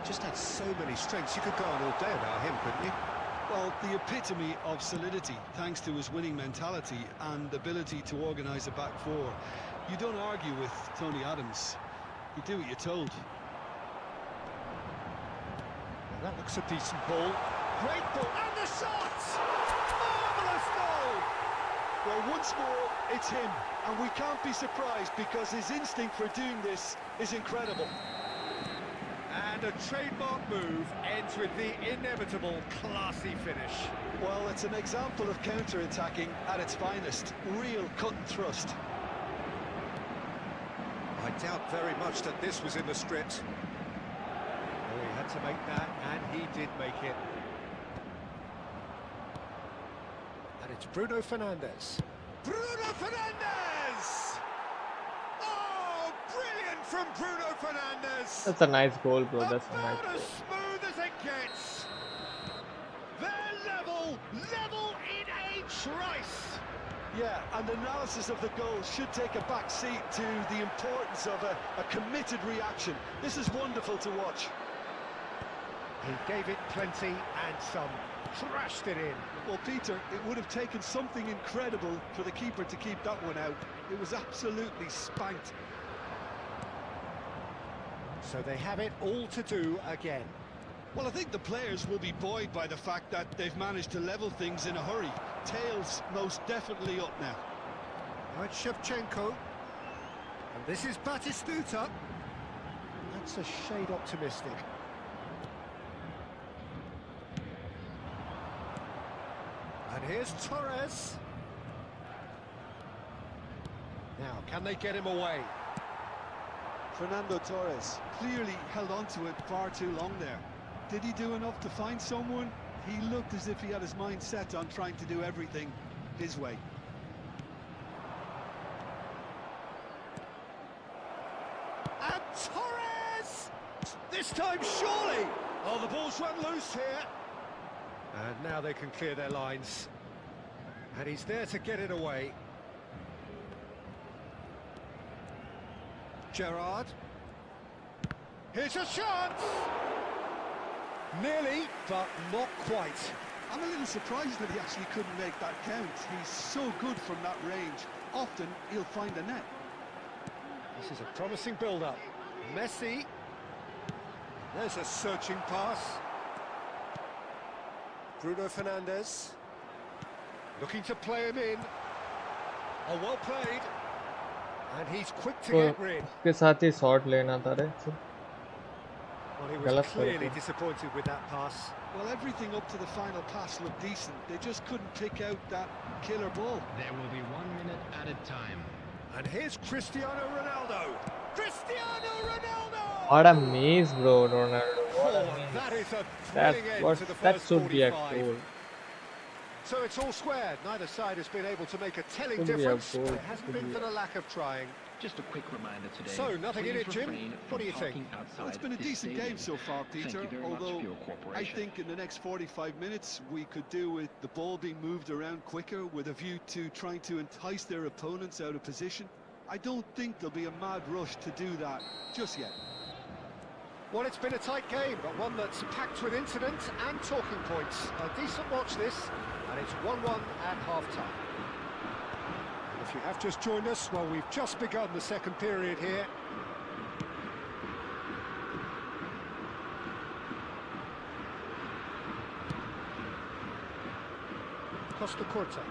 Just had so many strengths. You could go on all day about him, couldn't you?
Well, the epitome of solidity, thanks to his winning mentality and ability to organise a back four. You don't argue with Tony Adams. You do what you're told.
Well, that looks a decent ball. Great ball, and the shot! Marvellous goal!
Well, once more, it's him, and we can't be surprised because his instinct for doing this is incredible.
And a trademark move ends with the inevitable classy finish.
Well, it's an example of counter-attacking at its finest. Real cut and thrust.
I doubt very much that this was in the script. Oh, he had to make that, and he did make it. And it's Bruno Fernandes. Bruno Fernandes! Oh, brilliant from Bruno Fernandes!
That's a nice goal, bro. That's a nice
About
goal.
as smooth as it gets. They're level in a trice.
Yeah, and analysis of the goal should take a back seat to the importance of a committed reaction. This is wonderful to watch.
He gave it plenty and some, trashed it in.
Well, Peter, it would have taken something incredible for the keeper to keep that one out. It was absolutely spanked.
So they have it all to do again.
Well, I think the players will be buoyed by the fact that they've managed to level things in a hurry. Tails most definitely up now.
Now it's Shevchenko. And this is Batistuta. That's a shade optimistic. And here's Torres. Now, can they get him away?
Fernando Torres clearly held on to it far too long there. Did he do enough to find someone? He looked as if he had his mind set on trying to do everything his way.
And Torres! This time, surely! Oh, the ball's run loose here. And now they can clear their lines. And he's there to get it away. Gerrard. Here's a chance! Nearly, but not quite.
I'm a little surprised that he actually couldn't make that count. He's so good from that range. Often he'll find a net.
This is a promising build-up. Messi. There's a searching pass. Bruno Fernandes. Looking to play him in. Oh, well played. And he's quick to get rid.
उसके साथ ही shot लेना था रे.
Well, he was clearly disappointed with that pass.
Well, everything up to the final pass looked decent. They just couldn't pick out that killer ball.
There will be 1 minute added time.
And here's Cristiano Ronaldo. Cristiano Ronaldo!
What a maze, bro, Ronaldo. What a maze.
That is a thrilling end to the
That
first
should be a
45.
goal.
So it's all squared. Neither side has been able to make a telling
Should be a
difference.
goal,
But it hasn't
should
been
be
for
a-
the lack of trying.
Just a quick reminder today.
So, nothing in
please
it, Jim?
refrain
What do you
from
think?
parking outside
Well, it's been a
this
decent
stadium.
game so far, Peter,
Thank you very much
although
for your
I
cooperation.
think in the next 45 minutes we could do with the ball being moved around quicker with a view to trying to entice their opponents out of position. I don't think there'll be a mad rush to do that just yet.
Well, it's been a tight game, but one that's packed with incidents and talking points. A decent watch this, and it's 1-1 at half-time. If you have just joined us, well, we've just begun the second period here. Costa Corta.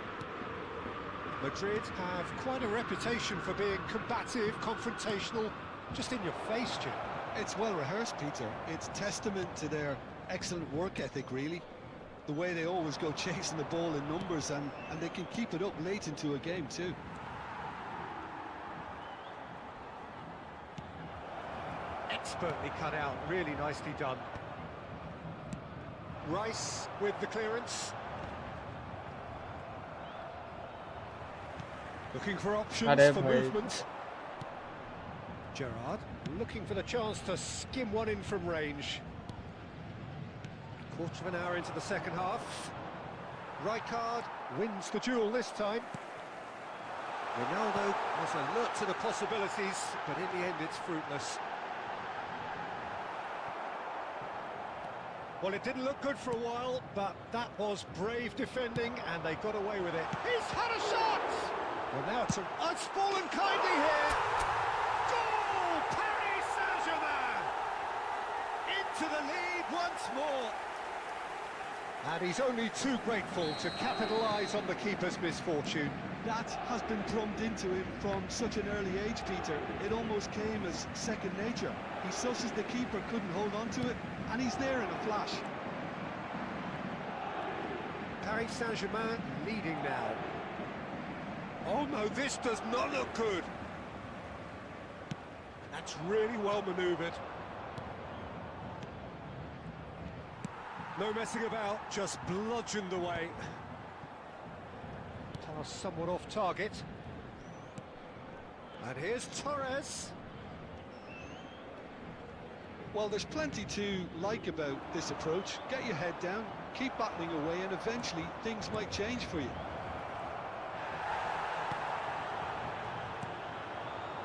Madrid have quite a reputation for being combative, confrontational, just in your face, Jim.
It's well rehearsed, Peter. It's testament to their excellent work ethic, really. The way they always go chasing the ball in numbers, and they can keep it up late into a game too.
Expertly cut out, really nicely done. Rice with the clearance. Looking for options for movement. Gerrard looking for the chance to skim one in from range. Quarter of an hour into the second half. Rijkaard wins the duel this time. Ronaldo was alert to the possibilities, but in the end it's fruitless. Well, it didn't look good for a while, but that was brave defending, and they got away with it. He's had a shot! Well, now it's fallen kindly here. Goal! Paris Saint-Germain! Into the lead once more. And he's only too grateful to capitalise on the keeper's misfortune.
That has been drummed into him from such an early age, Peter. It almost came as second nature. He susses the keeper couldn't hold on to it, and he's there in a flash.
Paris Saint-Germain leading now. Oh no, this does not look good. That's really well manoeuvred. No messing about, just bludgeoned away. Pass somewhat off target. And here's Torres.
Well, there's plenty to like about this approach. Get your head down, keep battling away, and eventually things might change for you.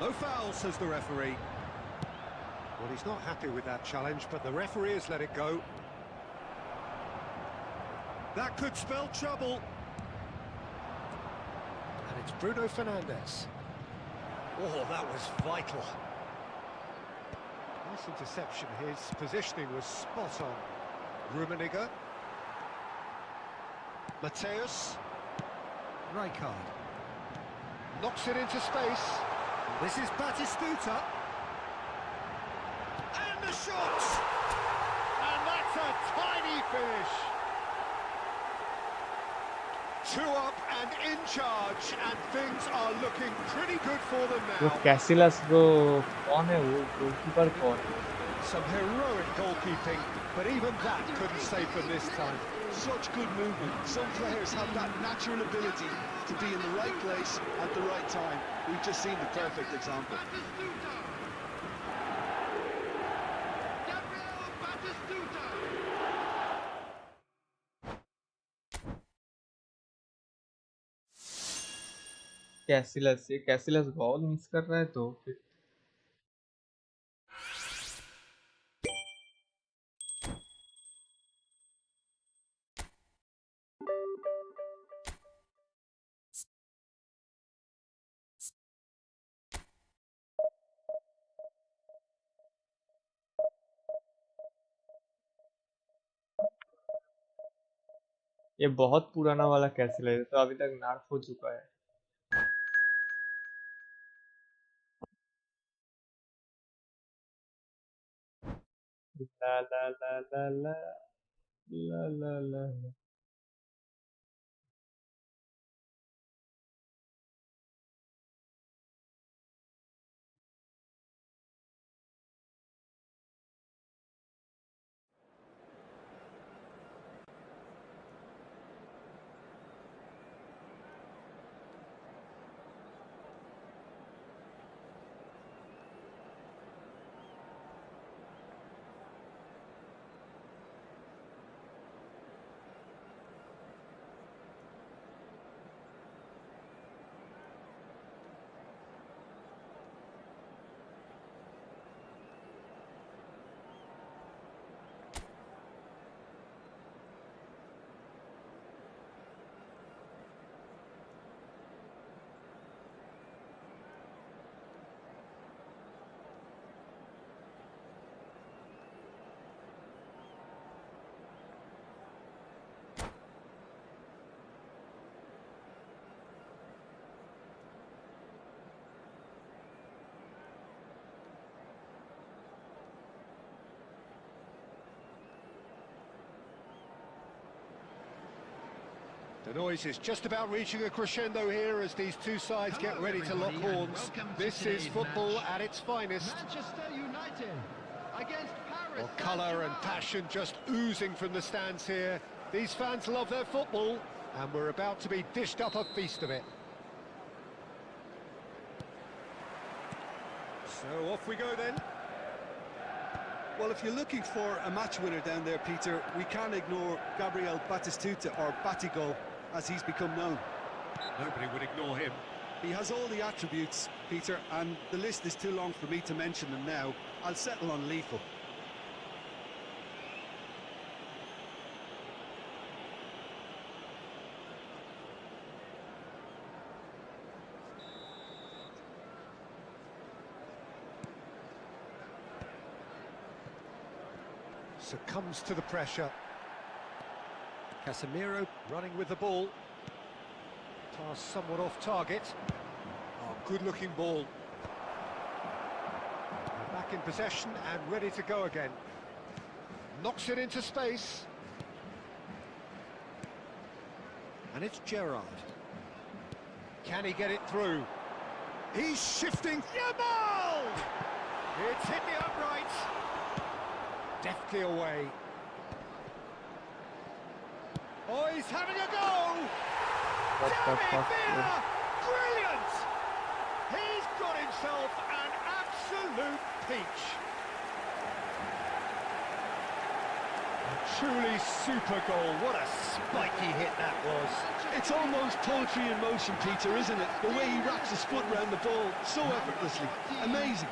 No foul, says the referee. Well, he's not happy with that challenge, but the referee has let it go. That could spell trouble. And it's Bruno Fernandes. Oh, that was vital. Nice interception. His positioning was spot on. Rummenigge. Mateus. Rijkaard. Knocks it into space. This is Batistuta. And the shot! And that's a tiny finish. 2 up and in charge, and things are looking pretty good for them
वो
now.
कैसिलस को कौन है वो goalkeeper कौन है?
Some heroic goalkeeping, but even that couldn't save them this time.
Such good movement. Some players have that natural ability to be in the right place at the right time. We've just seen the perfect example.
Casillas goal miss कर रहा है तो फिर ये बहुत पुराना वाला castle है, तो अभी तक नार्फ हो चुका है। ला ला ला ला ला ला ला ला ला।
The noise is just about reaching a crescendo here as these two sides get ready to lock horns. This is football at its finest.
Manchester United against Paris.
Well, colour and passion just oozing from the stands here. These fans love their football, and we're about to be dished up a feast of it. So off we go then.
Well, if you're looking for a match winner down there, Peter, we can't ignore Gabriel Batistuta, or Batigol, as he's become known.
Nobody would ignore him.
He has all the attributes, Peter, and the list is too long for me to mention them now. I'll settle on lethal.
Succumbs to the pressure. Casemiro running with the ball. Pass somewhat off target. Oh, good-looking ball. They're back in possession and ready to go again. Knocks it into space. And it's Gerrard. Can he get it through? He's shifting. Yamal! It's hit the upright. Deftly away. Oh, he's having a go!
What the fuck?
Brilliant! He's got himself an absolute peach. A truly super goal. What a spiky hit that was.
It's almost poetry in motion, Peter, isn't it? The way he wraps his foot around the ball so effortlessly. Amazing.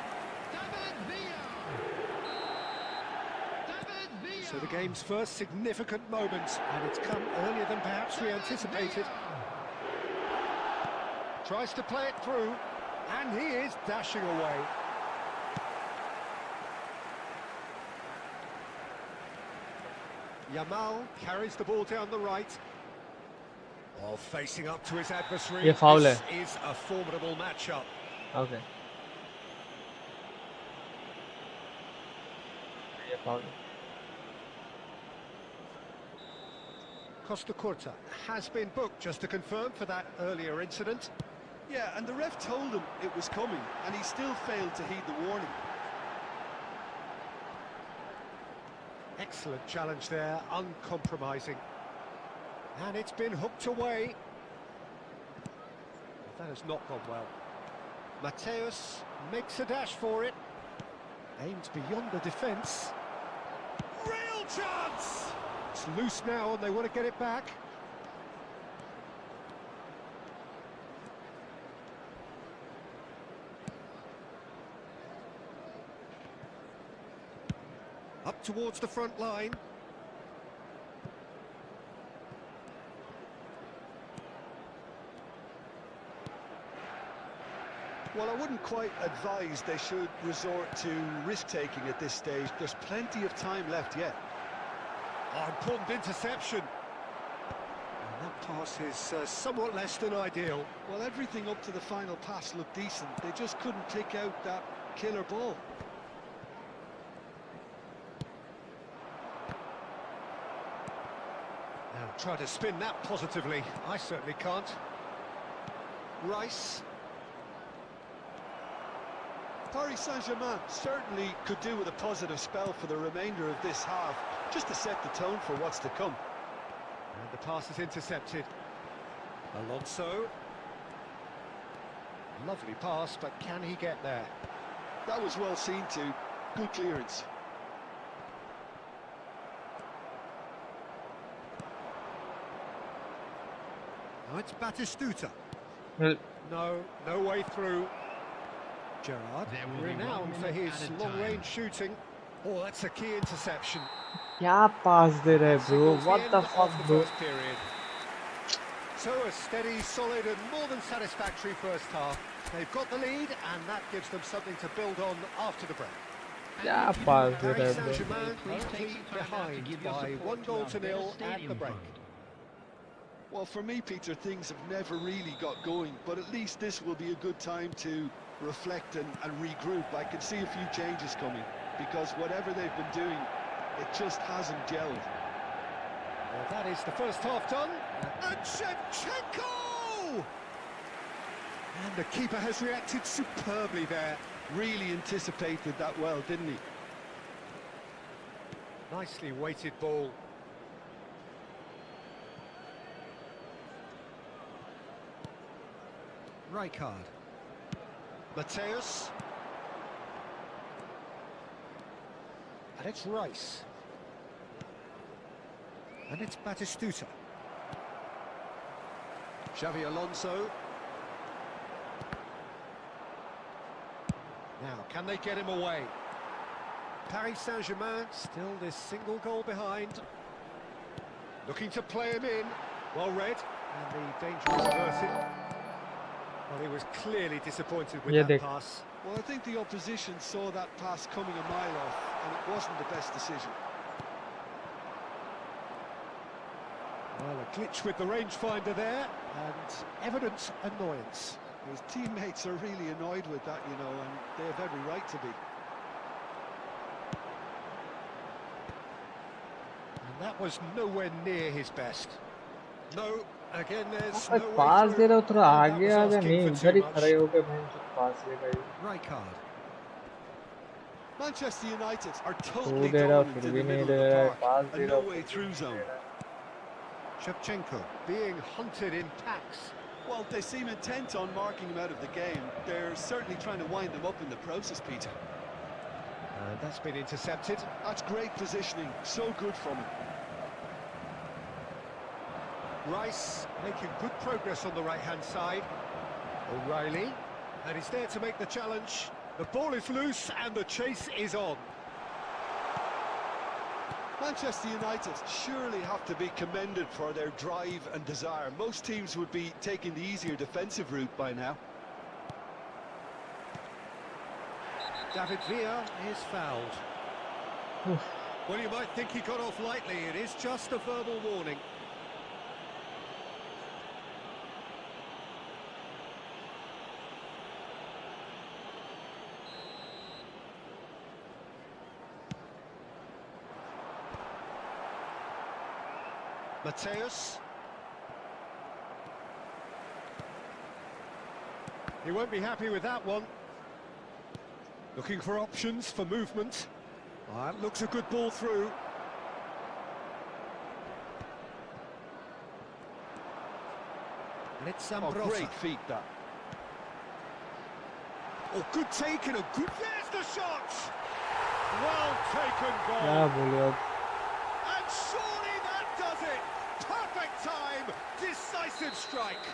So the game's first significant moment, and it's come earlier than perhaps we anticipated. Tries to play it through, and he is dashing away. Yamal carries the ball down the right. Oh, facing up to his adversary.
ये foul
This
है.
is a formidable matchup.
Okay. ये foul है.
Costa Curta has been booked, just to confirm, for that earlier incident.
Yeah, and the ref told him it was coming, and he still failed to heed the warning.
Excellent challenge there, uncompromising. And it's been hooked away. That has not gone well. Mateus makes a dash for it. Aimed beyond the defence. Real chance! It's loose now and they want to get it back. Up towards the front line.
Well, I wouldn't quite advise they should resort to risk-taking at this stage. There's plenty of time left yet.
Oh, important interception. That pass is somewhat less than ideal.
Well, everything up to the final pass looked decent. They just couldn't pick out that killer ball.
Now try to spin that positively. I certainly can't. Rice.
Paris Saint-Germain certainly could do with a positive spell for the remainder of this half, just to set the tone for what's to come.
And the pass is intercepted. Alonso. Lovely pass, but can he get there?
That was well seen too. Good clearance.
Now it's Batistuta.
Well,
No way through. Gerrard, renowned for his long-range shooting. Oh, that's a key interception.
क्या pass दे रहा है bro? What the fuck, bro?
So a steady, solid and more than satisfactory first half. They've got the lead and that gives them something to build on after the break.
क्या pass दे रहा
Paris
है bro?
Saint-Germain currently behind by 1-0 at the break.
Well, for me, Peter, things have never really got going, but at least this will be a good time to reflect and regroup. I can see a few changes coming, because whatever they've been doing, it just hasn't gelled.
Well, that is the first half done. And Shevchenko! And the keeper has reacted superbly there.
Really anticipated that well, didn't he?
Nicely weighted ball. Rijkaard. Mateus. And it's Rice. And it's Batistuta. Xavi Alonso. Now, can they get him away? Paris Saint-Germain still this single goal behind. Looking to play him in. Well read. And the danger is averted. Well, he was clearly disappointed with that pass.
Well, I think the opposition saw that pass coming a mile off, and it wasn't the best decision.
Well, a glitch with the rangefinder there, and evident annoyance.
His teammates are really annoyed with that, you know, and they have every right to be.
And that was nowhere near his best. No, again there's
no
way
pass
through.
दे रहा हो थोड़ा आगे आ जा नहीं
asking for
उधर ही
too much.
खड़े होके भाई जो pass ले रहा है
Rijkaard.
Manchester United are totally
दे रहा
dominant
फिर
in
भी
the
नहीं
middle
दे
of
रहा
the
है
park,
pass
a
दे रहा
no-way through zone.
Shevchenko being hunted in packs.
Well, they seem intent on marking him out of the game. They're certainly trying to wind him up in the process, Peter.
And that's been intercepted.
That's great positioning, so good from him.
Rice making good progress on the right-hand side. O'Reilly, and he's there to make the challenge. The ball is loose and the chase is on.
Manchester United surely have to be commended for their drive and desire. Most teams would be taking the easier defensive route by now.
David Villa is fouled. Well, you might think he got off lightly. It is just a verbal warning. Mateus. He won't be happy with that one. Looking for options for movement. Oh, that looks a good ball through. And it's Zambrotta.
Oh, great feet, that.
Oh, good take and a good... There's the shot! Well taken goal.
क्या बोले अब
And surely that does it! Perfect time, decisive strike.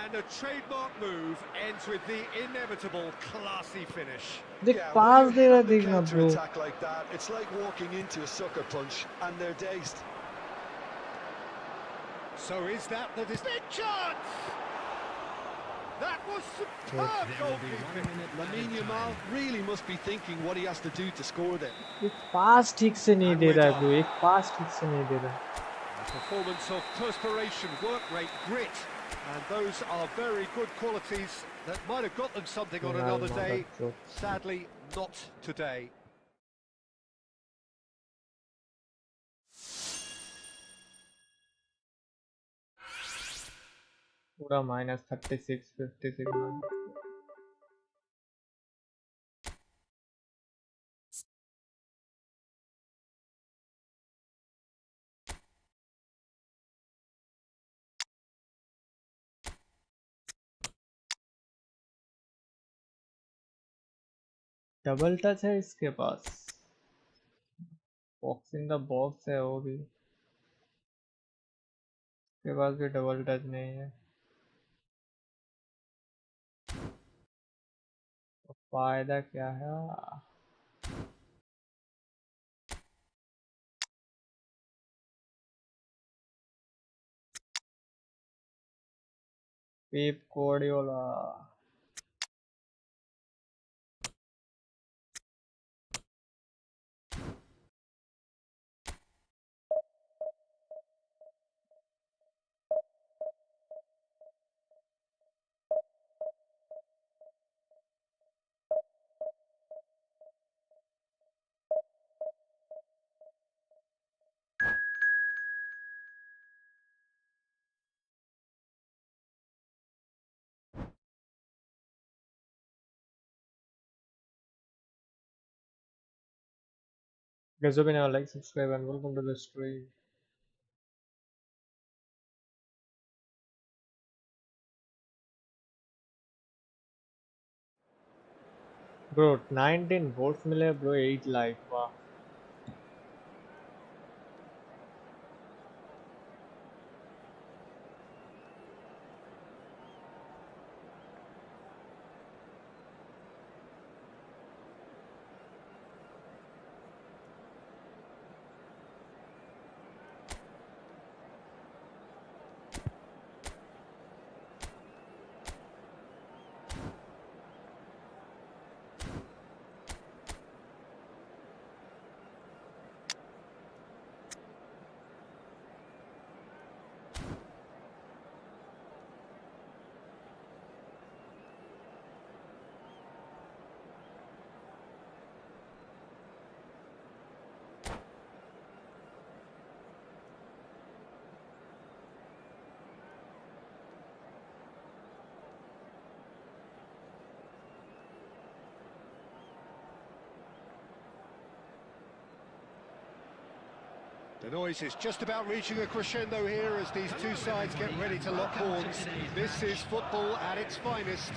And a trademark move ends with the inevitable classy finish.
देख pass दे रहा है देखना
Counter
bro
attack like that, it's like walking into a sucker punch, and they're dazed.
So is that the distinct chance? That was superb goalkeeping.
Lamine Yamal really must be thinking what he has to do to score there.
एक pass ठीक से नहीं दे रहा है bro एक pass ठीक से नहीं दे रहा है
Performance of perspiration, work rate, grit, and those are very good qualities that might have got them something on another day. Sadly, not today.
पूरा minus 36, 56 minus. डबल टच है इसके पास, बॉक्स इन द बॉक्स है वो भी, इसके पास भी double touch नहीं है। तो फायदा क्या है? Pep Guardiola. Guys, hope you never like, subscribe, and welcome to the stream. Bro, 19 votes मिले bro, 8 like, वाह।
The noise is just about reaching a crescendo here as these two sides get ready to lock horns. This is football at its finest.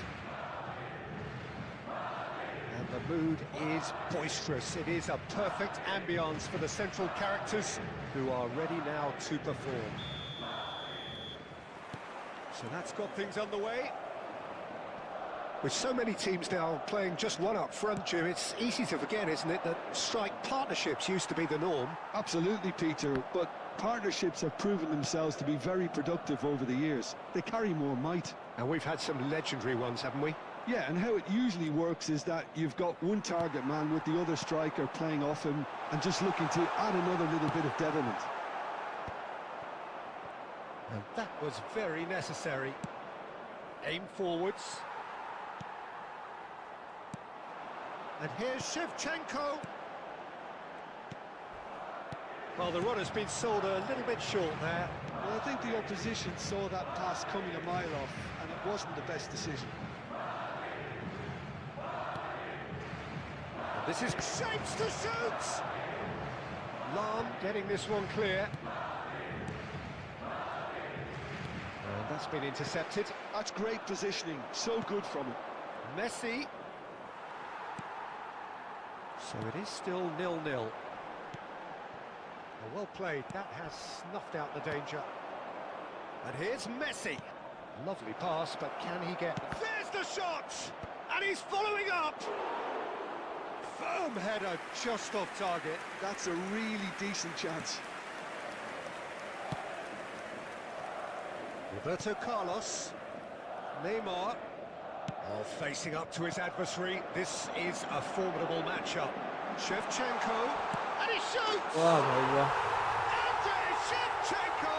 And the mood is boisterous. It is a perfect ambience for the central characters who are ready now to perform. So that's got things underway. With so many teams now playing just one up front, Jim, it's easy to forget, isn't it, that strike partnerships used to be the norm?
Absolutely, Peter, but partnerships have proven themselves to be very productive over the years. They carry more might.
And we've had some legendary ones, haven't we?
Yeah, and how it usually works is that you've got one target man with the other striker playing off him and just looking to add another little bit of devilment.
And that was very necessary. Aim forwards. And here's Shevchenko. Well, the run has been sold a little bit short there.
Well, I think the opposition saw that pass coming a mile off, and it wasn't the best decision.
And this is shapes to shoot! Lahm getting this one clear. And that's been intercepted.
That's great positioning, so good from him.
Messi. So it is still 0-0. Well played, that has snuffed out the danger. And here's Messi. Lovely pass, but can he get... There's the shot! And he's following up! Firm header, just off target.
That's a really decent chance.
Roberto Carlos. Neymar. Oh, facing up to his adversary. This is a formidable matchup. Shevchenko. And he shoots!
वाह भाई वाह।
And it is Shevchenko!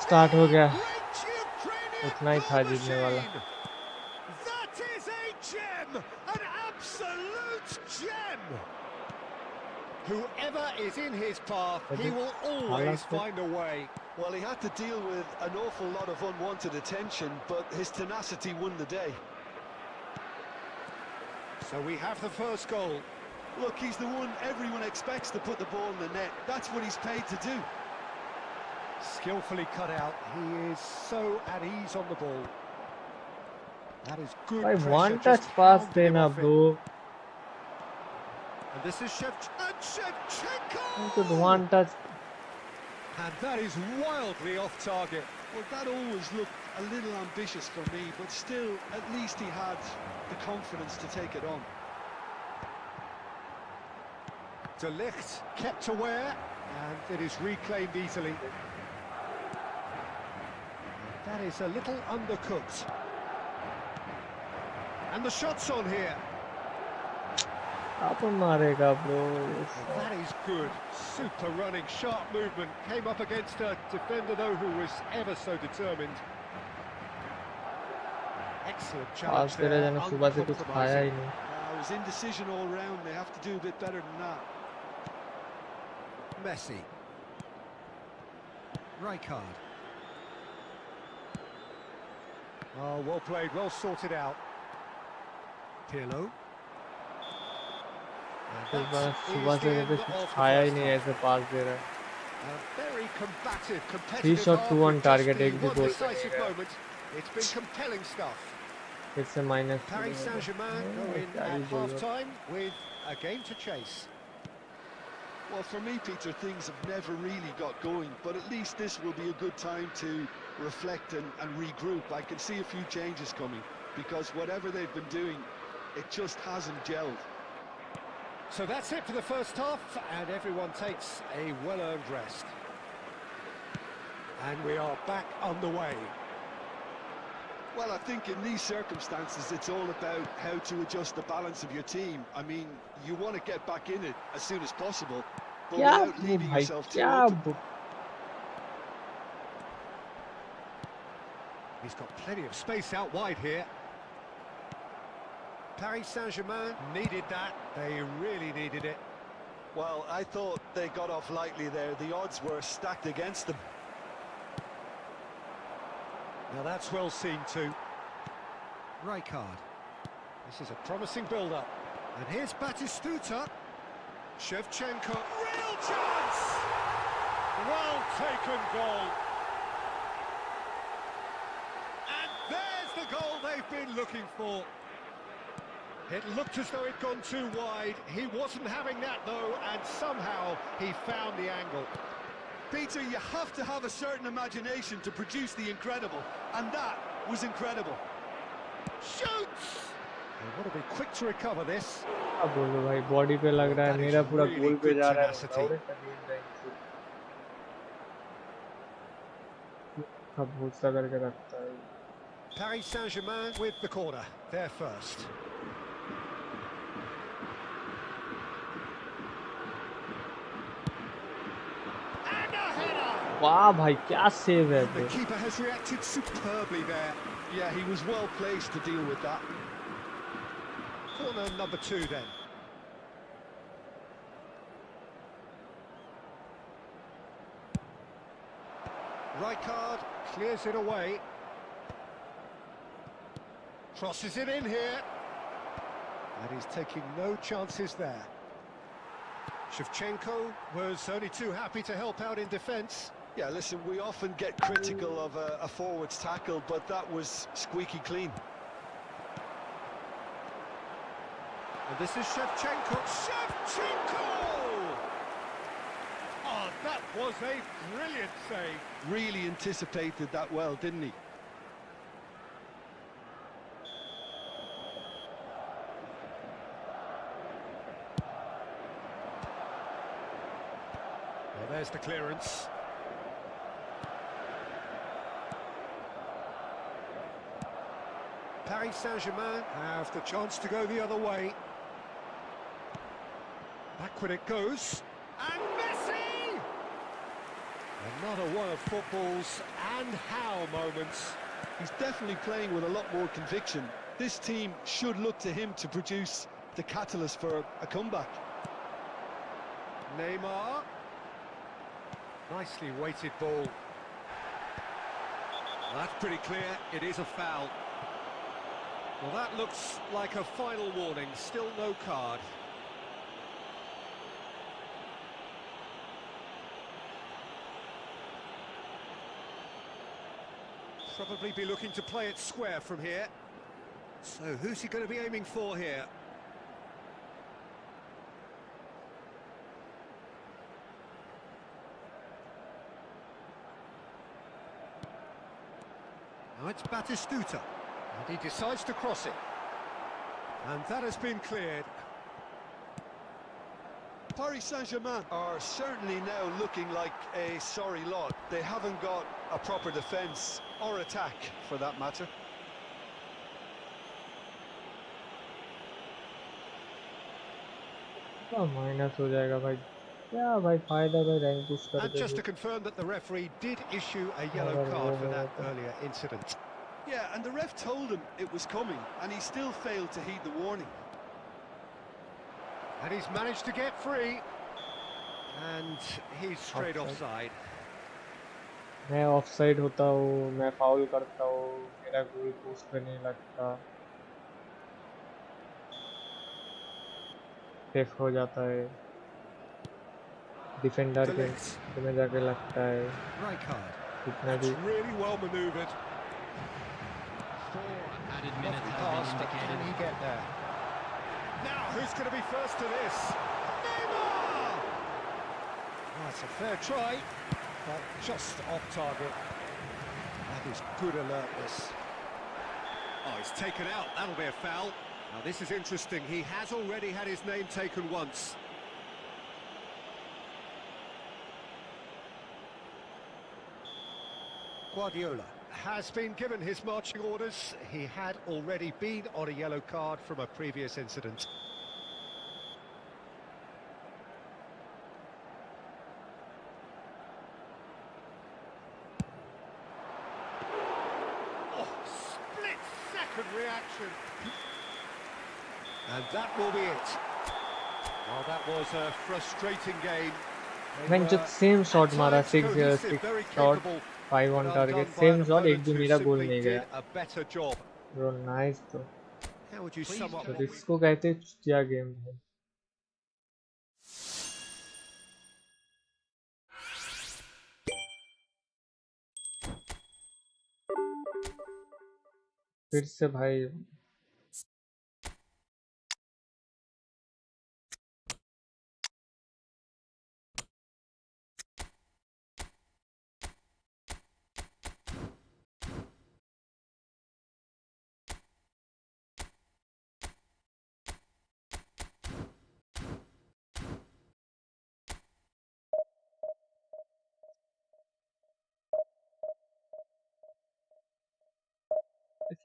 Start हो गया,
Great Ukrainian
उतना ही था
goal
जीतने वाला।
machine. That is a gem, an absolute gem. Whoever is in his path, he will always find a way.
Well, he had to deal with an awful lot of unwanted attention, but his tenacity won the day.
So we have the first goal.
Look, he's the one everyone expects to put the ball in the net. That's what he's paid to do.
Skillfully cut out. He is so at ease on the ball. That is good
भाई
pressure.
one
just
touch pass
pounded him
देना
off it.
bro,
And this is Shevchenko!
just one touch.
And that is wildly off target.
Well, that always looked a little ambitious for me, but still, at least he had the confidence to take it on.
De Ligt kept aware, and it is reclaimed easily. That is a little undercooked. And the shot's on here.
अपन मारेगा bro.
That is good. Super running, sharp movement. Came up against a defender, though, who was ever so determined. Excellent challenge
आज तेरे
there.
जाने सुबह से कुछ खाया ही
Uncompromising.
नहीं।
It was indecision all round. They have to do a bit better than that.
Messi. Rijkaard. Oh, well played, well sorted out. Pirlo.
इस बार सुबह से कुछ खाया ही नहीं, ऐसे पास दे रहा है।
A very combative,
3
competitive
shot, 2 on
half,
target,
just
एक
the
भी
one
goal
decisive
नहीं गया।
moment. It's been compelling stuff.
फिर से minus
Paris Saint-Germain go in at half-time with a game to chase.
Well, for me, Peter, things have never really got going, but at least this will be a good time to reflect and regroup. I can see a few changes coming, because whatever they've been doing, it just hasn't gelled.
So that's it for the first half, and everyone takes a well-earned rest. And we are back underway.
Well, I think in these circumstances, it's all about how to adjust the balance of your team. I mean, you want to get back in it as soon as possible, but
क्या
without leaving
भाई
yourself too
क्या
open.
He's got plenty of space out wide here. Paris Saint-Germain needed that. They really needed it.
Well, I thought they got off lightly there. The odds were stacked against them.
Now that's well seen too. Rijkaard. This is a promising build-up. And here's Batistuta. Shevchenko. Real chance! Well taken goal. And there's the goal they've been looking for. It looked as though it'd gone too wide. He wasn't having that though, and somehow he found the angle.
Peter, you have to have a certain imagination to produce the incredible, and that was incredible.
Shoots! They want to be quick to recover this.
क्या बोलूं भाई, body पे लग रहा है,
That is
मेरा पूरा
really
गोल पे
good
जा रहा है।
tenacity.
अब भूसा करके रखता है।
Paris Saint-Germain with the corner. They're first. And a header!
वाह भाई क्या सेव है
The keeper has reacted superbly there.
Yeah, he was well placed to deal with that.
Corner number 2 then. Rijkaard clears it away. Crosses it in here. And he's taking no chances there. Shevchenko was only too happy to help out in defence.
Yeah, listen, we often get critical of a forward's tackle, but that was squeaky clean.
And this is Shevchenko. Shevchenko! Oh, that was a brilliant save.
Really anticipated that well, didn't he?
Well, there's the clearance. Paris Saint-Germain have the chance to go the other way. Backward it goes. And Messi! Another one of football's and how moments.
He's definitely playing with a lot more conviction. This team should look to him to produce the catalyst for a comeback.
Neymar. Nicely weighted ball. That's pretty clear, it is a foul. Well, that looks like a final warning, still no card. Probably be looking to play it square from here. So who's he going to be aiming for here? Now it's Batistuta, and he decides to cross it. And that has been cleared.
Paris Saint-Germain are certainly now looking like a sorry lot. They haven't got a proper defence or attack, for that matter.
Minus हो जाएगा भाई क्या भाई फायदा भाई rank push
And
करके
just
भी
to confirm that the referee did issue a yellow card for that earlier incident.
Yeah, and the ref told him it was coming, and he still failed to heed the warning.
And he's managed to get free. And he's straight offside.
मैं offside होता हूँ मैं foul करता हूँ मेरा goal post पे नहीं लगता सेफ हो जाता है डिफेंडर के में जाके लगता है इतना भी
really well manoeuvred.
4 added minutes have
Pass,
been
but can he
indicated.
get there? Now, who's going to be first to this? Neymar! Oh, it's a fair try, but just off target. That is good alertness. Oh, he's taken out. That'll be a foul. Now, this is interesting. He has already had his name taken once. Guardiola has been given his marching orders. He had already been on a yellow card from a previous incident. Oh, split-second reaction. And that will be it. Well, that was a frustrating game.
मैंने जो same shot मारा 6 shot 5 on target same shot एक भी मेरा गोल नहीं गया bro nice तो इसको कहते हैं चुतिया गेम है फिर से भाई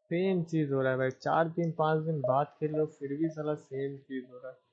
सेम चीज हो रहा है भाई 4 दिन 5 दिन बाद खेल लो फिर भी साला सेम चीज हो रहा है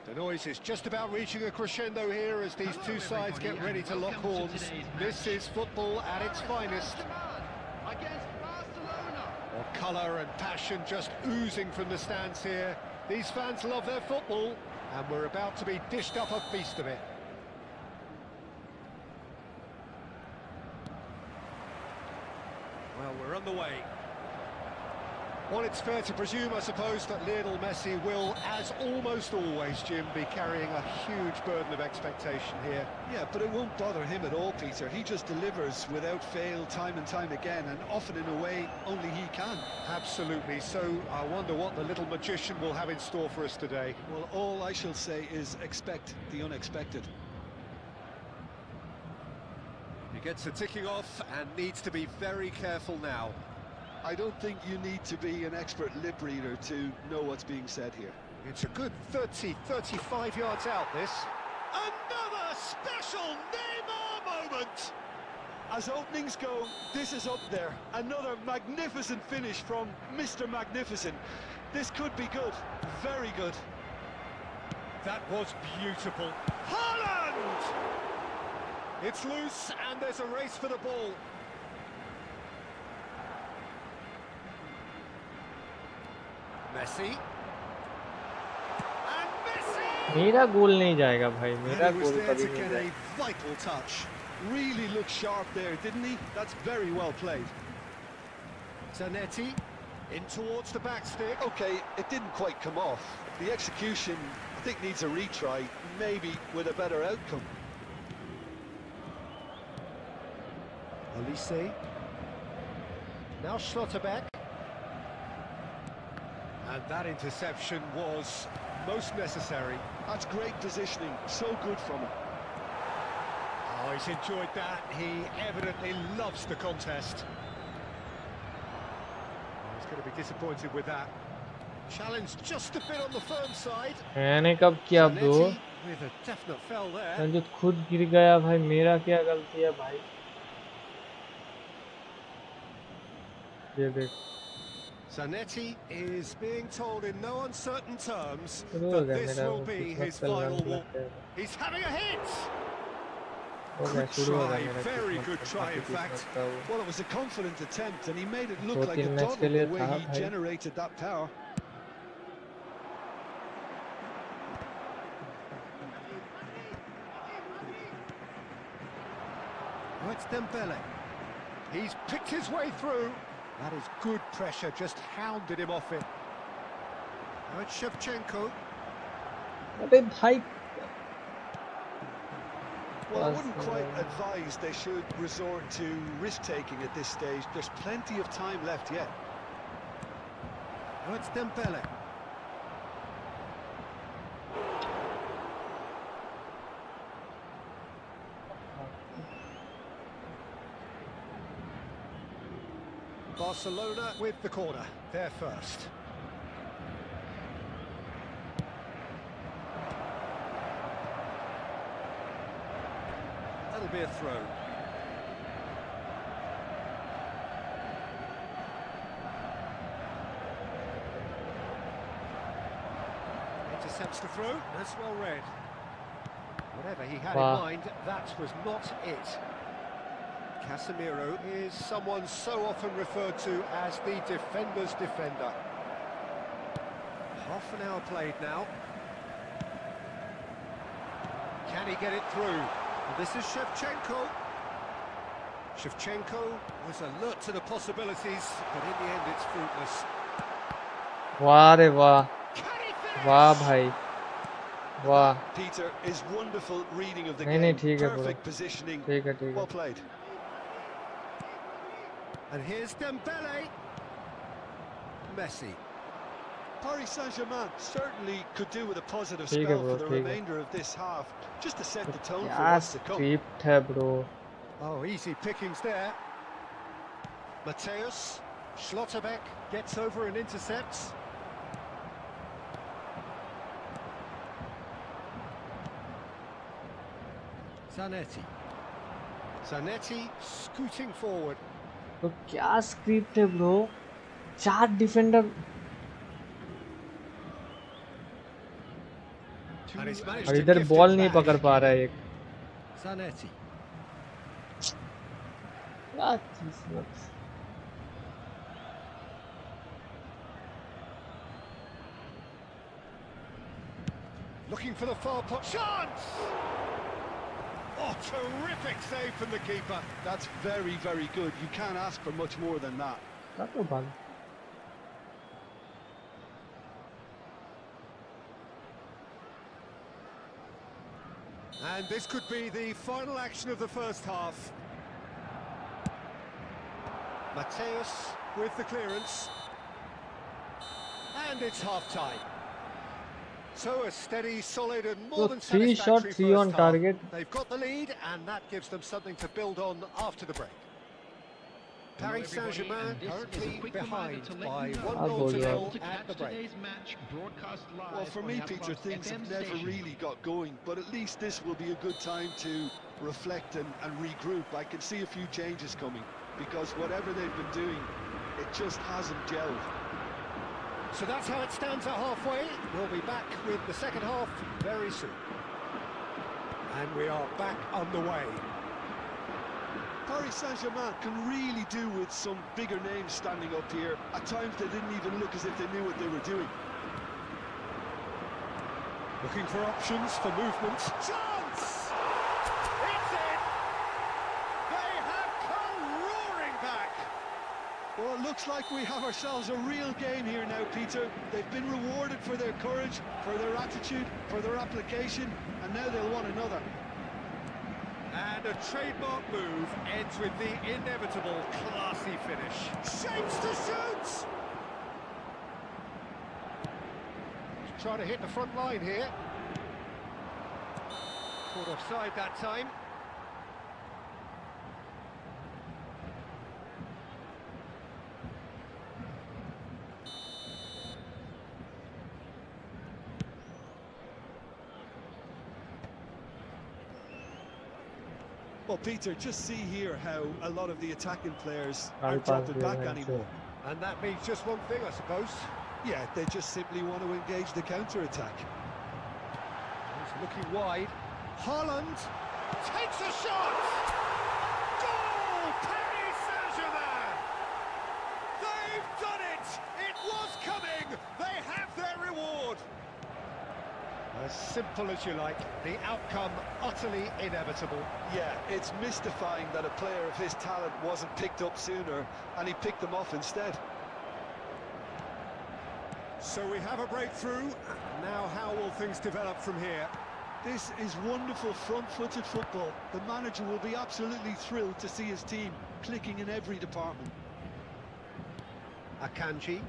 The noise is just about reaching a crescendo here as these two sides get ready to lock horns. This is football at its finest. More colour and passion just oozing from the stands here. These fans love their football, and we're about to be dished up a feast of it. Well, we're on the way. Well, it's fair to presume, I suppose, that Lionel Messi will, as almost always, Jim, be carrying a huge burden of expectation here.
Yeah, but it won't bother him at all, Peter. He just delivers without fail time and time again, and often in a way only he can.
Absolutely. So I wonder what the little magician will have in store for us today.
Well, all I shall say is expect the unexpected.
He gets the ticking off and needs to be very careful now.
I don't think you need to be an expert lip reader to know what's being said here.
It's a good 35 yards out, this. Another special Neymar moment!
As openings go, this is up there. Another magnificent finish from Mr. Magnificent. This could be good, very good.
That was beautiful. Haaland! It's loose and there's a race for the ball. Messi. And Messi!
मेरा गोल नहीं जाएगा भाई, मेरा
He was
goal
there
कभी
to
नहीं
get
जाएगा.
a vital touch. Really looked sharp there, didn't he? That's very well played.
Zanetti in towards the back stick.
Okay, it didn't quite come off. The execution, I think, needs a retry, maybe with a better outcome.
Olise. Now Schlotterbeck. And that interception was most necessary.
That's great positioning, so good from him.
Oh, he's enjoyed that. He evidently loves the contest. He's going to be disappointed with that. Challenge just a bit on the firm side.
मैंने कब किया bro?
With a definite foul there.
मैं जो खुद गिर गया भाई, मेरा क्या गलती है भाई? ये देख.
Zanetti is being told in no uncertain terms that this will be his final walk. He's having a hit! Good try, very good try in fact.
Well, it was a confident attempt and he made it look like a doddle the way he generated that power.
Oh, it's Dembele. He's picked his way through. That is good pressure, just hounded him off it. Now it's Shevchenko.
अबे भाई.
Well, I wouldn't quite advise they should resort to risk-taking at this stage. There's plenty of time left yet.
Now it's Dembele. Barcelona with the corner, they're first. That'll be a throw. Intercepts the throw, that's well read. Whatever he had in mind, that was not it. Casemiro is someone so often referred to as the defender's defender. Half an hour played now. Can he get it through? And this is Shevchenko. Shevchenko was alert to the possibilities, but in the end it's fruitless.
वाह रे वाह. वाह भाई. वाह.
Peter is wonderful reading of the game. Perfect positioning. Well played.
And here's Dembele. Messi.
Paris Saint-Germain certainly could do with a positive spell for the remainder of this half, just to set the tone for what's to come.
Script hai bro.
Oh, easy pickings there. Mateus, Schlotterbeck gets over and intercepts. Zanetti. Zanetti scooting forward.
तो क्या script है bro? 4 defender.
And he's managed
और
to
इधर
gift
ball
it
नहीं
back.
पकड़ पा रहा है एक
Zanetti.
क्या किस्मत
Looking for the far post. Chance! Oh, terrific save from the keeper.
That's very, very good. You can't ask for much more than that.
क्या तो बात
And this could be the final action of the first half. Mateus with the clearance. And it's half-time. So a steady, solid and more than
three shot,
satisfactory
three on
first half.
target.
They've got the lead and that gives them something to build on after the break. Paris Saint-Germain currently behind by 1-0 at the break.
Well, for me, Peter, things have never really got going, but at least this will be a good time to reflect and regroup. I can see a few changes coming, because whatever they've been doing, it just hasn't gelled.
So that's how it stands at halfway. We'll be back with the second half very soon. And we are back underway.
Paris Saint-Germain can really do with some bigger names standing up here. At times they didn't even look as if they knew what they were doing.
Looking for options, for movement. Chance! It's in! They have come roaring back!
Well, it looks like we have ourselves a real game here now, Peter. They've been rewarded for their courage, for their attitude, for their application, and now they'll want another.
And a trademark move ends with the inevitable classy finish. Shapes to shoot! Trying to hit the front line here. Caught offside that time.
Well, Peter, just see here how a lot of the attacking players aren't dropping back anymore.
And that means just one thing, I suppose.
Yeah, they just simply want to engage the counter-attack.
He's looking wide. Haaland takes a shot! Goal! Paris Saint-Germain! They've done it! It was coming! They have their reward! As simple as you like, the outcome utterly inevitable.
Yeah, it's mystifying that a player of his talent wasn't picked up sooner, and he picked them off instead.
So we have a breakthrough. Now how will things develop from here?
This is wonderful front-footed football. The manager will be absolutely thrilled to see his team clicking in every department.
Akanji.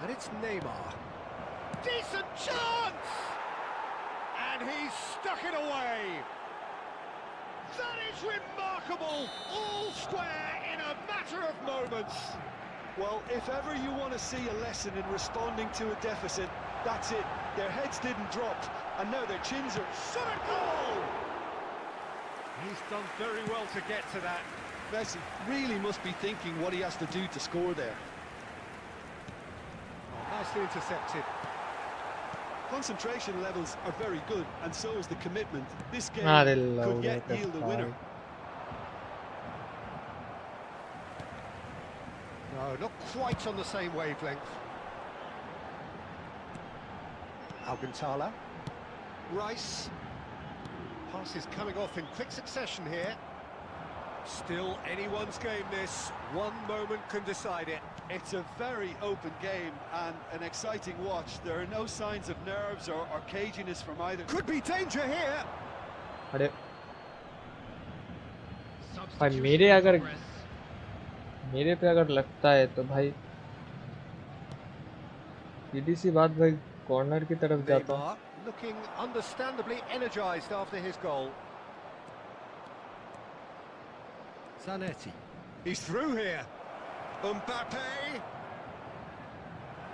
And it's Neymar. Decent chance! And he's stuck it away! That is remarkable! All square in a matter of moments!
Well, if ever you want to see a lesson in responding to a deficit, that's it. Their heads didn't drop, and now their chins are...
Shot a goal! He's done very well to get to that.
Messi really must be thinking what he has to do to score there.
Oh, nicely intercepted.
Concentration levels are very good, and so is the commitment. This game could yet yield a winner.
No, not quite on the same wavelength. Alcantara. Rice. Passes coming off in quick succession here. Still anyone's game this. One moment can decide it.
It's a very open game and an exciting watch. There are no signs of nerves or caginess from either.
Could be danger here.
अरे भाई मेरे पे अगर लगता है तो भाई सीधी सी बात भाई कॉर्नर की तरफ जाता हूं.
Looking understandably energized after his goal. Zanetti. He's through here. Mbappe.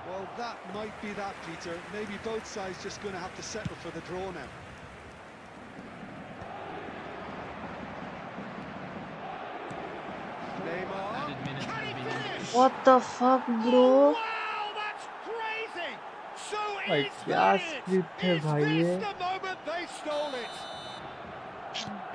Well, that might be that, Peter. Maybe both sides just going to have to settle for the draw now.
Neymar. Can he finish?
What the fuck, bro?
Wow, that's crazy! So
भाई क्या script है भाई ये
The moment they stole it.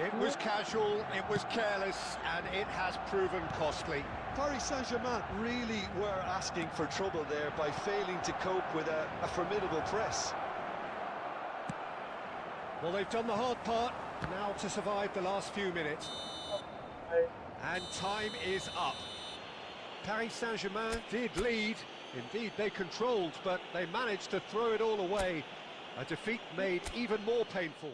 It was casual, it was careless, and it has proven costly.
Paris Saint-Germain really were asking for trouble there by failing to cope with a formidable press.
Well, they've done the hard part, now to survive the last few minutes. And time is up. Paris Saint-Germain did lead, indeed they controlled, but they managed to throw it all away. A defeat made even more painful.